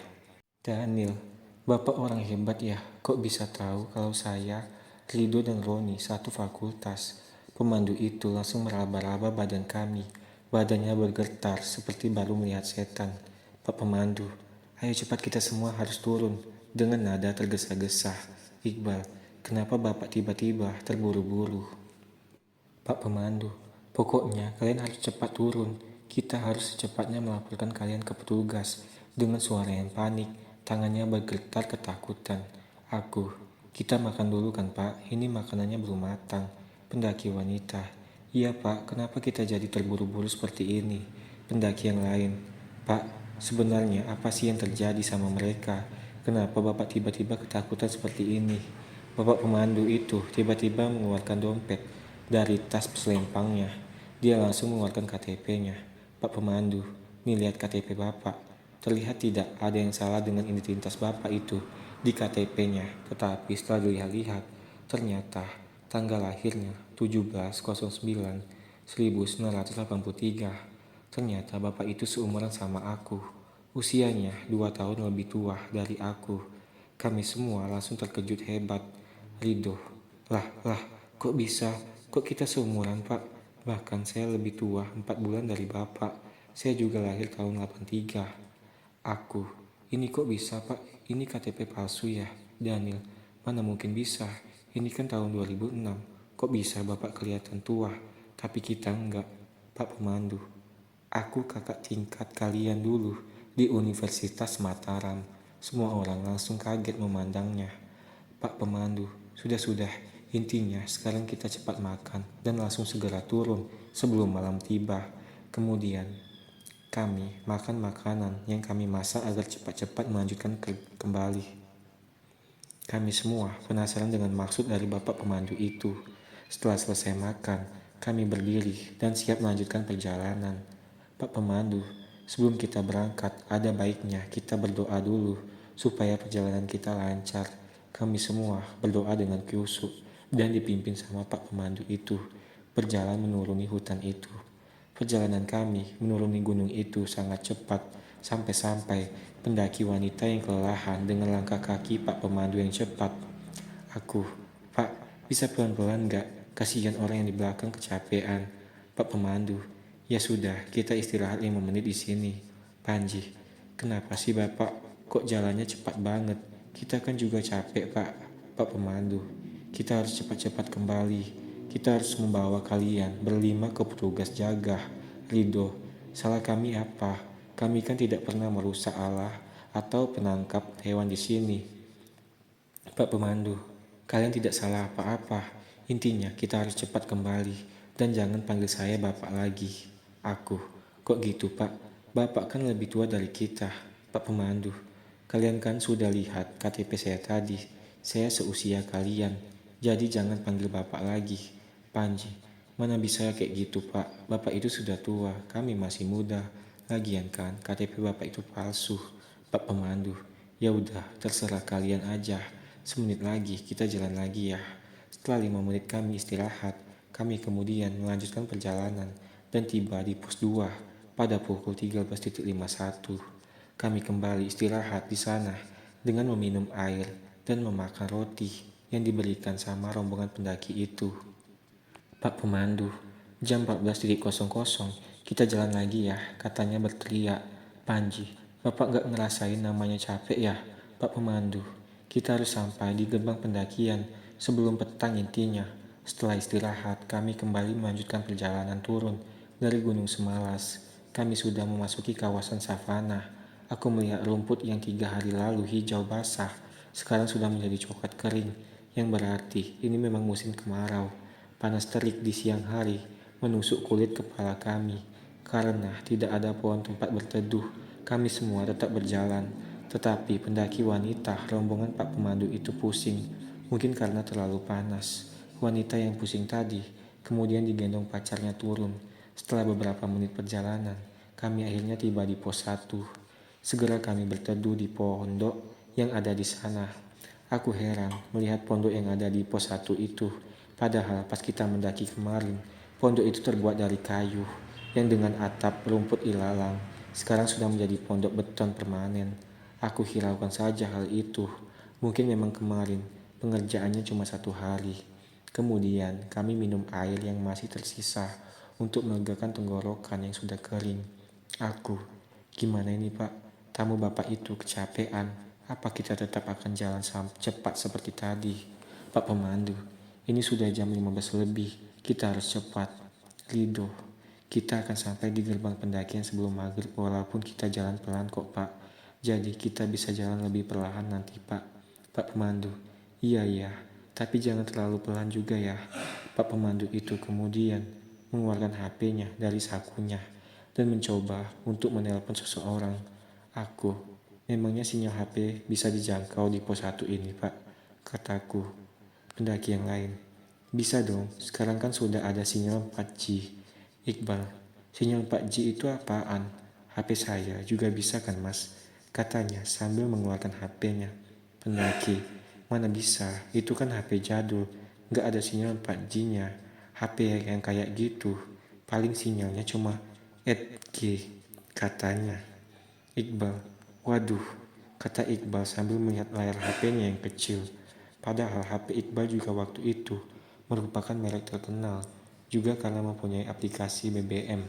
Daniel, bapak orang hebat ya, kok bisa tahu kalau saya, Rido dan Roni satu fakultas? Pemandu itu langsung meraba-raba badan kami. Badannya bergetar seperti baru melihat setan. Pak Pemandu, ayo cepat kita semua harus turun. dengan nada tergesa-gesa. "Iqbal, kenapa Bapak tiba-tiba terburu-buru?" "Pak Pemandu, pokoknya kalian harus cepat turun. Kita harus secepatnya melaporkan kalian ke petugas." Dengan suara yang panik, tangannya bergetar ketakutan. Kita makan dulu kan Pak, ini makanannya belum matang." Pendaki wanita, "Iya Pak, kenapa kita jadi terburu-buru seperti ini?" Pendaki yang lain, "Pak, sebenarnya apa sih yang terjadi sama mereka? Kenapa Bapak tiba-tiba ketakutan seperti ini?" Bapak pemandu itu tiba-tiba mengeluarkan dompet dari tas selempangnya. Dia langsung mengeluarkan KTP-nya. "Pak pemandu, nih lihat KTP Bapak. Terlihat tidak ada yang salah dengan identitas Bapak itu di KTP-nya. Tetapi setelah dilihat-lihat, ternyata tanggal lahirnya 17/09/1983. Ternyata Bapak itu seumuran sama aku. Usianya 2 tahun lebih tua dari aku." Kami semua langsung terkejut hebat. Ridho, lah, kok bisa? Kok kita seumuran Pak? Bahkan saya lebih tua 4 bulan dari Bapak. Saya juga lahir tahun 83. Aku, "Ini kok bisa Pak? Ini KTP palsu ya?" Daniel, "Mana mungkin bisa? Ini kan tahun 2006. Kok bisa Bapak kelihatan tua, tapi kita enggak?" Pak Pemandu, "Aku kakak tingkat kalian dulu di Universitas Mataram." Semua orang langsung kaget memandangnya. Pak Pemandu, "Sudah, intinya sekarang kita cepat makan dan langsung segera turun sebelum malam tiba." Kemudian kami makan makanan yang kami masak agar cepat-cepat melanjutkan kembali. Kami semua penasaran dengan maksud dari Bapak Pemandu itu. Setelah selesai makan, kami berdiri dan siap melanjutkan perjalanan. "Pak Pemandu, sebelum kita berangkat, ada baiknya kita berdoa dulu supaya perjalanan kita lancar." Kami semua berdoa dengan khusyuk dan dipimpin sama Pak Pemandu itu berjalan menuruni hutan itu. Perjalanan kami menuruni gunung itu sangat cepat, sampai-sampai pendaki wanita yang kelelahan dengan langkah kaki Pak Pemandu yang cepat. Aku, "Pak, bisa pelan-pelan gak? Kasihan orang yang di belakang kecapean." Pak Pemandu, "Ya sudah, kita istirahat 5 menit di sini." Panji, "Kenapa sih Bapak? Kok jalannya cepat banget? Kita kan juga capek Pak." Pak Pemandu, "Kita harus cepat-cepat kembali. Kita harus membawa kalian berlima ke petugas jaga." Ridho, "Salah kami apa? Kami kan tidak pernah merusak Allah atau penangkap hewan di sini." Pak Pemandu, "Kalian tidak salah apa-apa. Intinya kita harus cepat kembali dan jangan panggil saya Bapak lagi." Aku, "Kok gitu Pak? Bapak kan lebih tua dari kita." Pak Pemandu, "Kalian kan sudah lihat KTP saya tadi. Saya seusia kalian. Jadi jangan panggil Bapak lagi." Panji, "Mana bisa kayak gitu Pak? Bapak itu sudah tua, kami masih muda. Lagian kan KTP Bapak itu palsu." Pak Pemandu, "Ya udah, terserah kalian aja. Semenit lagi kita jalan lagi ya." Setelah 5 menit kami istirahat, kami kemudian melanjutkan perjalanan dan tiba di pos 2 pada pukul 13.51. Kami kembali istirahat di sana dengan meminum air dan memakan roti yang diberikan sama rombongan pendaki itu. Pak Pemandu, jam 14.00 kita jalan lagi ya, katanya berteriak. Panji, "Bapak gak ngerasain namanya capek ya?" Pak Pemandu, "Kita harus sampai di gerbang pendakian sebelum petang intinya." Setelah istirahat, kami kembali melanjutkan perjalanan turun dari Gunung Semalas. Kami sudah memasuki kawasan savana. Aku melihat rumput yang 3 hari lalu hijau basah, sekarang sudah menjadi coklat kering, yang berarti ini memang musim kemarau. Panas terik di siang hari menusuk kulit kepala kami. Karena tidak ada pohon tempat berteduh, kami semua tetap berjalan. Tetapi pendaki wanita rombongan Pak Pemandu itu pusing, mungkin karena terlalu panas. Wanita yang pusing tadi kemudian digendong pacarnya turun. Setelah beberapa menit perjalanan, kami akhirnya tiba di pos 1. Segera kami berteduh di pondok yang ada di sana. Aku heran melihat pondok yang ada di pos 1 itu. Padahal pas kita mendaki kemarin, pondok itu terbuat dari kayu yang dengan atap rumput ilalang. Sekarang sudah menjadi pondok beton permanen. Aku hiraukan saja hal itu. Mungkin memang kemarin pengerjaannya cuma 1 hari. Kemudian kami minum air yang masih tersisa untuk melegakan tenggorokan yang sudah kering. Aku, "Gimana ini Pak? Tamu Bapak itu kecapean." Apa kita tetap akan jalan cepat seperti tadi? Pak Pemandu, ini sudah jam 15 lebih. Kita harus cepat. Rido, kita akan sampai di gerbang pendakian sebelum maghrib walaupun kita jalan pelan kok Pak. Jadi kita bisa jalan lebih perlahan nanti Pak. Pak Pemandu, iya ya, tapi jangan terlalu pelan juga ya. Pak Pemandu itu kemudian mengeluarkan HP-nya dari sakunya dan mencoba untuk menelpon seseorang. Aku, memangnya sinyal HP bisa dijangkau di pos 1 ini Pak, kataku. Pendaki yang lain, bisa dong, sekarang kan sudah ada sinyal 4G. Iqbal, sinyal 4G itu apaan? HP saya juga bisa kan mas? Katanya sambil mengeluarkan HP-nya. Pendaki, mana bisa, itu kan HP jadul, nggak ada sinyal 4G-nya. HP yang kayak gitu, paling sinyalnya cuma 8G, katanya. Iqbal, waduh, kata Iqbal sambil melihat layar HP-nya yang kecil. Padahal HP Iqbal juga waktu itu merupakan merek terkenal, juga karena mempunyai aplikasi BBM.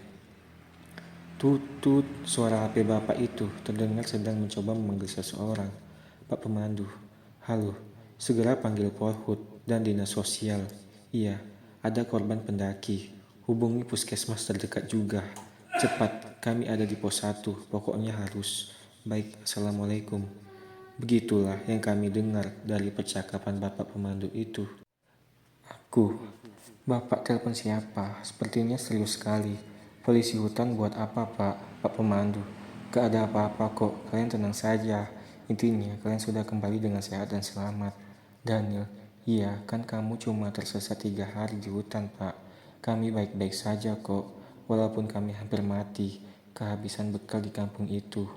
Tutut, suara HP bapak itu terdengar sedang mencoba memanggil seseorang. Pak Pemandu, halo, segera panggil Polhut dan dinas sosial. Iya, ada korban pendaki. Hubungi puskesmas terdekat juga. Cepat, kami ada di pos 1, pokoknya harus. Baik, assalamualaikum. Begitulah yang kami dengar dari percakapan Bapak Pemandu itu. Aku, Bapak telepon siapa? Sepertinya serius sekali. Polisi hutan buat apa Pak? Pak Pemandu. Gak ada apa-apa kok, kalian tenang saja. Intinya kalian sudah kembali dengan sehat dan selamat. Daniel, iya kan kamu cuma tersesat 3 hari di hutan Pak. Kami baik-baik saja kok, walaupun kami hampir mati, kehabisan bekal di kampung itu.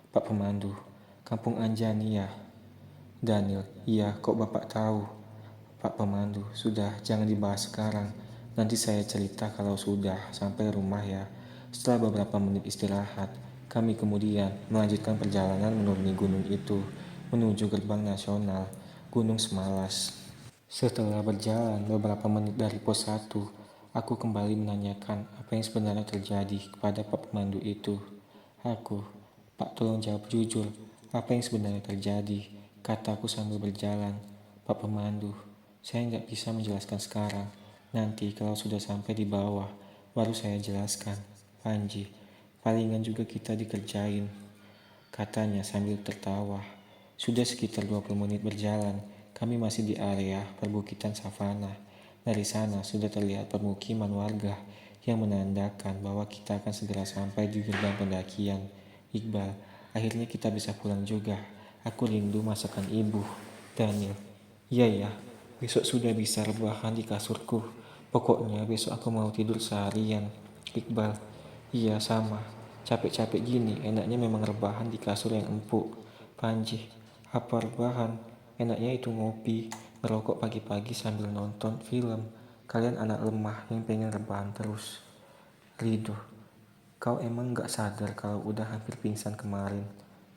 Pak Pemandu, Kampung Anjani ya? Daniel, iya kok Bapak tahu? Pak Pemandu, sudah jangan dibahas sekarang. Nanti saya cerita kalau sudah sampai rumah ya. Setelah beberapa menit istirahat, kami kemudian melanjutkan perjalanan menuruni gunung itu menuju gerbang nasional Gunung Semalas. Setelah berjalan beberapa menit dari pos 1, aku kembali menanyakan apa yang sebenarnya terjadi kepada Pak Pemandu itu. Aku, Pak tolong jawab jujur, apa yang sebenarnya terjadi? Kataku sambil berjalan. Pak Pemandu, saya nggak bisa menjelaskan sekarang. Nanti kalau sudah sampai di bawah, baru saya jelaskan. Panji, palingan juga kita dikerjain, katanya sambil tertawa. Sudah sekitar 20 menit berjalan, kami masih di area perbukitan savana. Dari sana sudah terlihat permukiman warga yang menandakan bahwa kita akan segera sampai di gerbang pendakian. Iqbal, akhirnya kita bisa pulang juga. Aku rindu masakan ibu. Daniel, iya ya, besok sudah bisa rebahan di kasurku. Pokoknya besok aku mau tidur seharian. Iqbal, iya sama. Capek-capek gini, enaknya memang rebahan di kasur yang empuk. Panji, apa rebahan? Enaknya itu ngopi, ngerokok pagi-pagi sambil nonton film. Kalian anak lemah yang pengen rebahan terus. Rido, kau emang gak sadar kalau udah hampir pingsan kemarin?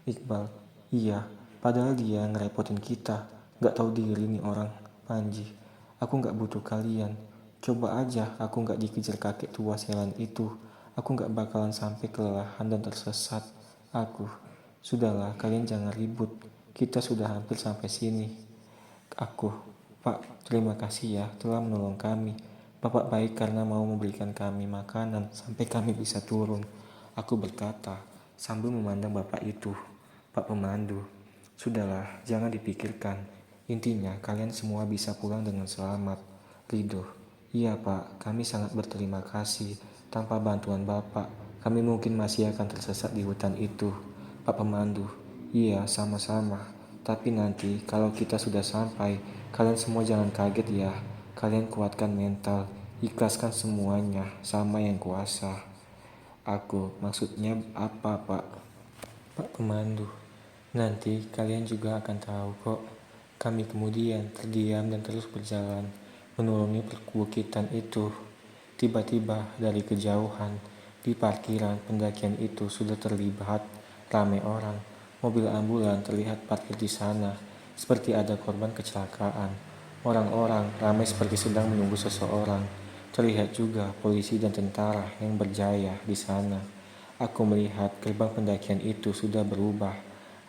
Iqbal, iya, padahal dia ngerepotin kita. Gak tahu diri nih orang. Panji, aku gak butuh kalian. Coba aja aku gak dikejar kakek tua sialan itu. Aku gak bakalan sampai kelelahan dan tersesat. Aku, sudahlah kalian jangan ribut. Kita sudah hampir sampai sini. Aku, Pak, terima kasih ya telah menolong kami. Bapak baik karena mau memberikan kami makanan sampai kami bisa turun. Aku berkata sambil memandang bapak itu. Pak Pemandu, sudahlah jangan dipikirkan. Intinya kalian semua bisa pulang dengan selamat. Rido, iya Pak, kami sangat berterima kasih. Tanpa bantuan Bapak, kami mungkin masih akan tersesat di hutan itu. Pak Pemandu, iya sama-sama. Tapi nanti kalau kita sudah sampai, kalian semua jangan kaget ya. Kalian kuatkan mental, ikhlaskan semuanya sama yang kuasa. Aku, maksudnya apa Pak? Pak Pemandu, nanti kalian juga akan tahu kok. Kami kemudian terdiam dan terus berjalan menuruni perbukitan itu. Tiba-tiba dari kejauhan, di parkiran pendakian itu sudah terlihat ramai orang. Mobil ambulan terlihat parkir di sana, seperti ada korban kecelakaan. Orang-orang ramai seperti sedang menunggu seseorang. Terlihat juga polisi dan tentara yang berjaya di sana. Aku melihat gerbang pendakian itu sudah berubah.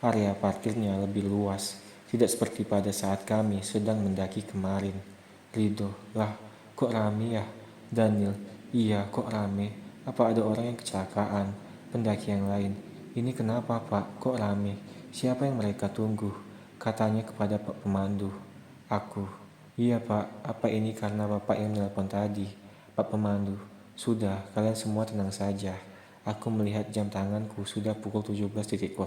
Area parkirnya lebih luas, tidak seperti pada saat kami sedang mendaki kemarin. Rido, lah, kok rame ya? Daniel, iya kok rame? Apa ada orang yang kecelakaan? Pendaki yang lain, ini kenapa Pak? Kok rame? Siapa yang mereka tunggu? Katanya kepada Pak Pemandu. Aku, iya Pak, apa ini karena Bapak yang menelpon tadi? Pak Pemandu, sudah, kalian semua tenang saja. Aku melihat jam tanganku sudah pukul 17.06.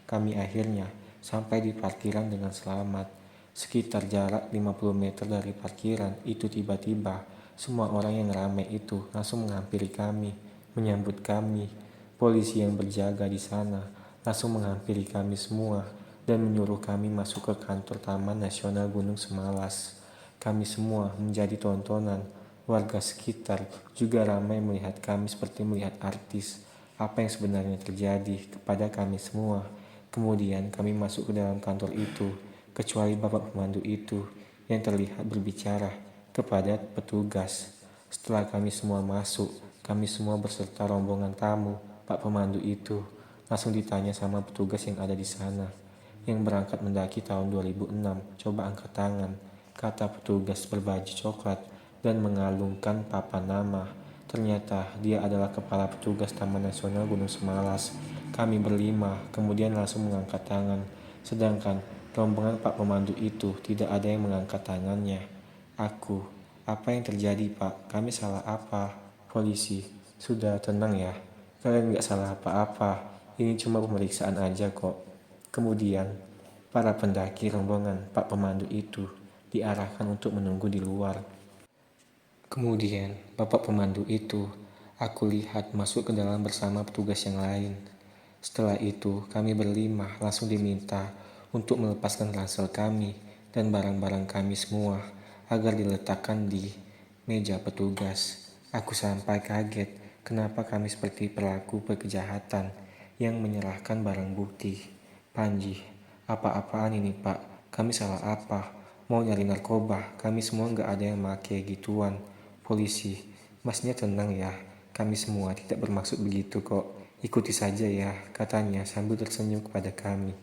Kami akhirnya sampai di parkiran dengan selamat. Sekitar jarak 50 meter dari parkiran itu tiba-tiba semua orang yang ramai itu langsung menghampiri kami, menyambut kami. Polisi yang berjaga di sana langsung menghampiri kami semua dan menyuruh kami masuk ke kantor Taman Nasional Gunung Semalas. Kami semua menjadi tontonan. Warga sekitar juga ramai melihat kami seperti melihat artis. Apa yang sebenarnya terjadi kepada kami semua? Kemudian kami masuk ke dalam kantor itu, kecuali bapak pemandu itu yang terlihat berbicara kepada petugas. Setelah kami semua masuk, kami semua beserta rombongan tamu, pak pemandu itu langsung ditanya sama petugas yang ada di sana. Yang berangkat mendaki tahun 2006, coba angkat tangan, kata petugas berbaju coklat dan mengalungkan papan nama. Ternyata dia adalah kepala petugas Taman Nasional Gunung Semalas. Kami berlima kemudian langsung mengangkat tangan, sedangkan rombongan Pak Pemandu itu tidak ada yang mengangkat tangannya. Aku, apa yang terjadi Pak? Kami salah apa? Polisi, sudah tenang ya. Kalian nggak salah apa-apa. Ini cuma pemeriksaan aja kok. Kemudian, para pendaki rombongan Pak Pemandu itu diarahkan untuk menunggu di luar. Kemudian, bapak pemandu itu, aku lihat masuk ke dalam bersama petugas yang lain. Setelah itu, kami berlima langsung diminta untuk melepaskan ransel kami dan barang-barang kami semua agar diletakkan di meja petugas. Aku sampai kaget kenapa kami seperti pelaku kejahatan yang menyerahkan barang bukti. Panji, apa-apaan ini Pak? Kami salah apa? Mau nyari narkoba? Kami semua nggak ada yang make gituan. Polisi, masnya tenang ya, kami semua tidak bermaksud begitu kok. Ikuti saja ya, katanya sambil tersenyum kepada kami.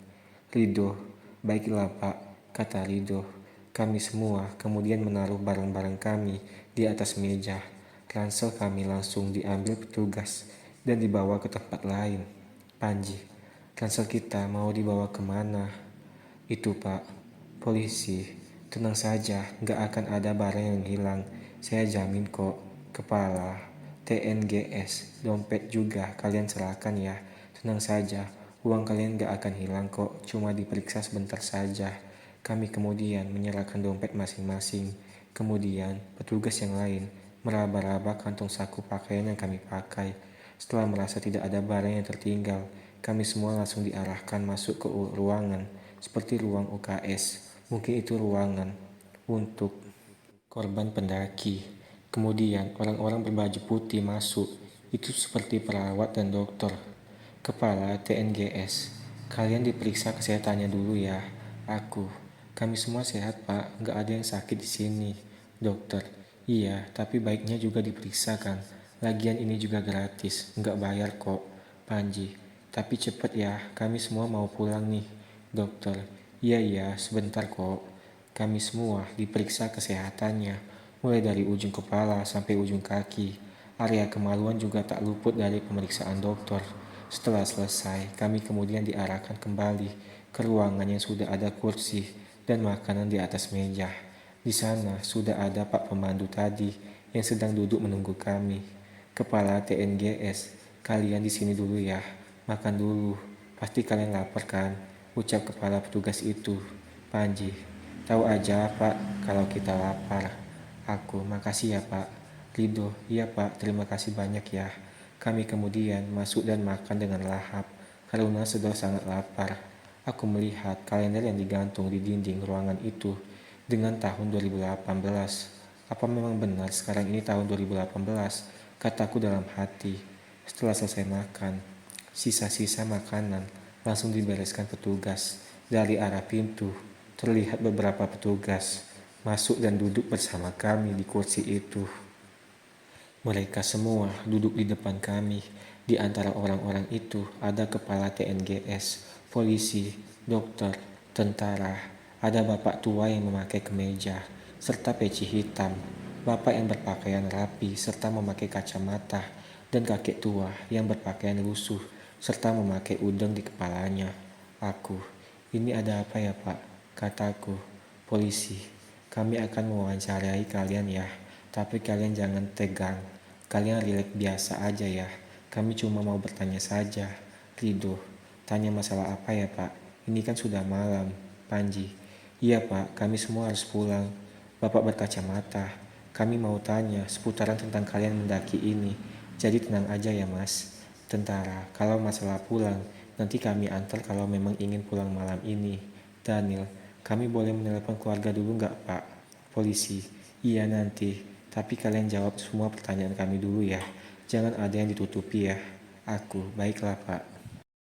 Rido, baiklah Pak, kata Rido. Kami semua kemudian menaruh barang-barang kami di atas meja. Ransel kami langsung diambil petugas dan dibawa ke tempat lain. Panji, ransel kita mau dibawa kemana? Itu Pak, polisi, tenang saja, nggak akan ada barang yang hilang. Saya jamin kok. Kepala, TNGS, dompet juga kalian serahkan ya. Tenang saja, uang kalian nggak akan hilang kok, cuma diperiksa sebentar saja. Kami kemudian menyerahkan dompet masing-masing. Kemudian, petugas yang lain meraba-raba kantong saku pakaian yang kami pakai. Setelah merasa tidak ada barang yang tertinggal, kami semua langsung diarahkan masuk ke ruangan, seperti ruang UKS. Mungkin itu ruangan untuk korban pendaki. Kemudian orang-orang berbaju putih masuk, itu seperti perawat dan dokter. Kepala TNGS, kalian diperiksa kesehatannya dulu ya. Aku, kami semua sehat Pak, nggak ada yang sakit di sini. Dokter, iya, tapi baiknya juga diperiksa kan. Lagian ini juga gratis, nggak bayar kok. Panji, tapi cepet ya, kami semua mau pulang nih. Dokter, iya, sebentar kok. Kami semua diperiksa kesehatannya, mulai dari ujung kepala sampai ujung kaki. Area kemaluan juga tak luput dari pemeriksaan dokter. Setelah selesai, kami kemudian diarahkan kembali ke ruangan yang sudah ada kursi dan makanan di atas meja. Di sana sudah ada Pak Pemandu tadi yang sedang duduk menunggu kami. Kepala TNGS, kalian di sini dulu ya, makan dulu. Pasti kalian lapar kan? Ucap kepala petugas itu. Panji, tahu aja Pak kalau kita lapar. Aku, makasih ya Pak. Rido, iya Pak, terima kasih banyak ya. Kami kemudian masuk dan makan dengan lahap karena sudah sangat lapar. Aku melihat kalender yang digantung di dinding ruangan itu dengan tahun 2018. Apa memang benar sekarang ini tahun 2018? Kataku dalam hati. Setelah selesai makan, sisa-sisa makanan langsung dibereskan petugas dari arah pintu. Terlihat beberapa petugas masuk dan duduk bersama kami di kursi itu. Mereka semua duduk di depan kami. Di antara orang-orang itu ada kepala TNGS, Polisi, dokter, tentara, ada bapak tua yang memakai kemeja, serta peci hitam, bapak yang berpakaian rapi serta memakai kacamata, dan kakek tua yang berpakaian lusuh serta memakai udeng di kepalanya. Aku, ini ada apa ya Pak? Kataku. Polisi, kami akan mewawancarai kalian ya, tapi kalian jangan tegang. Kalian rileks biasa aja ya. Kami cuma mau bertanya saja. Rido, tanya masalah apa ya Pak? Ini kan sudah malam. Panji, iya Pak, kami semua harus pulang. Bapak berkacamata, kami mau tanya seputaran tentang kalian mendaki ini. Jadi tenang aja ya Mas. Tentara, kalau masalah pulang, nanti kami antar kalau memang ingin pulang malam ini. Daniel, kami boleh menelpon keluarga dulu nggak Pak? Polisi, iya nanti. Tapi kalian jawab semua pertanyaan kami dulu ya. Jangan ada yang ditutupi ya. Aku, baiklah Pak.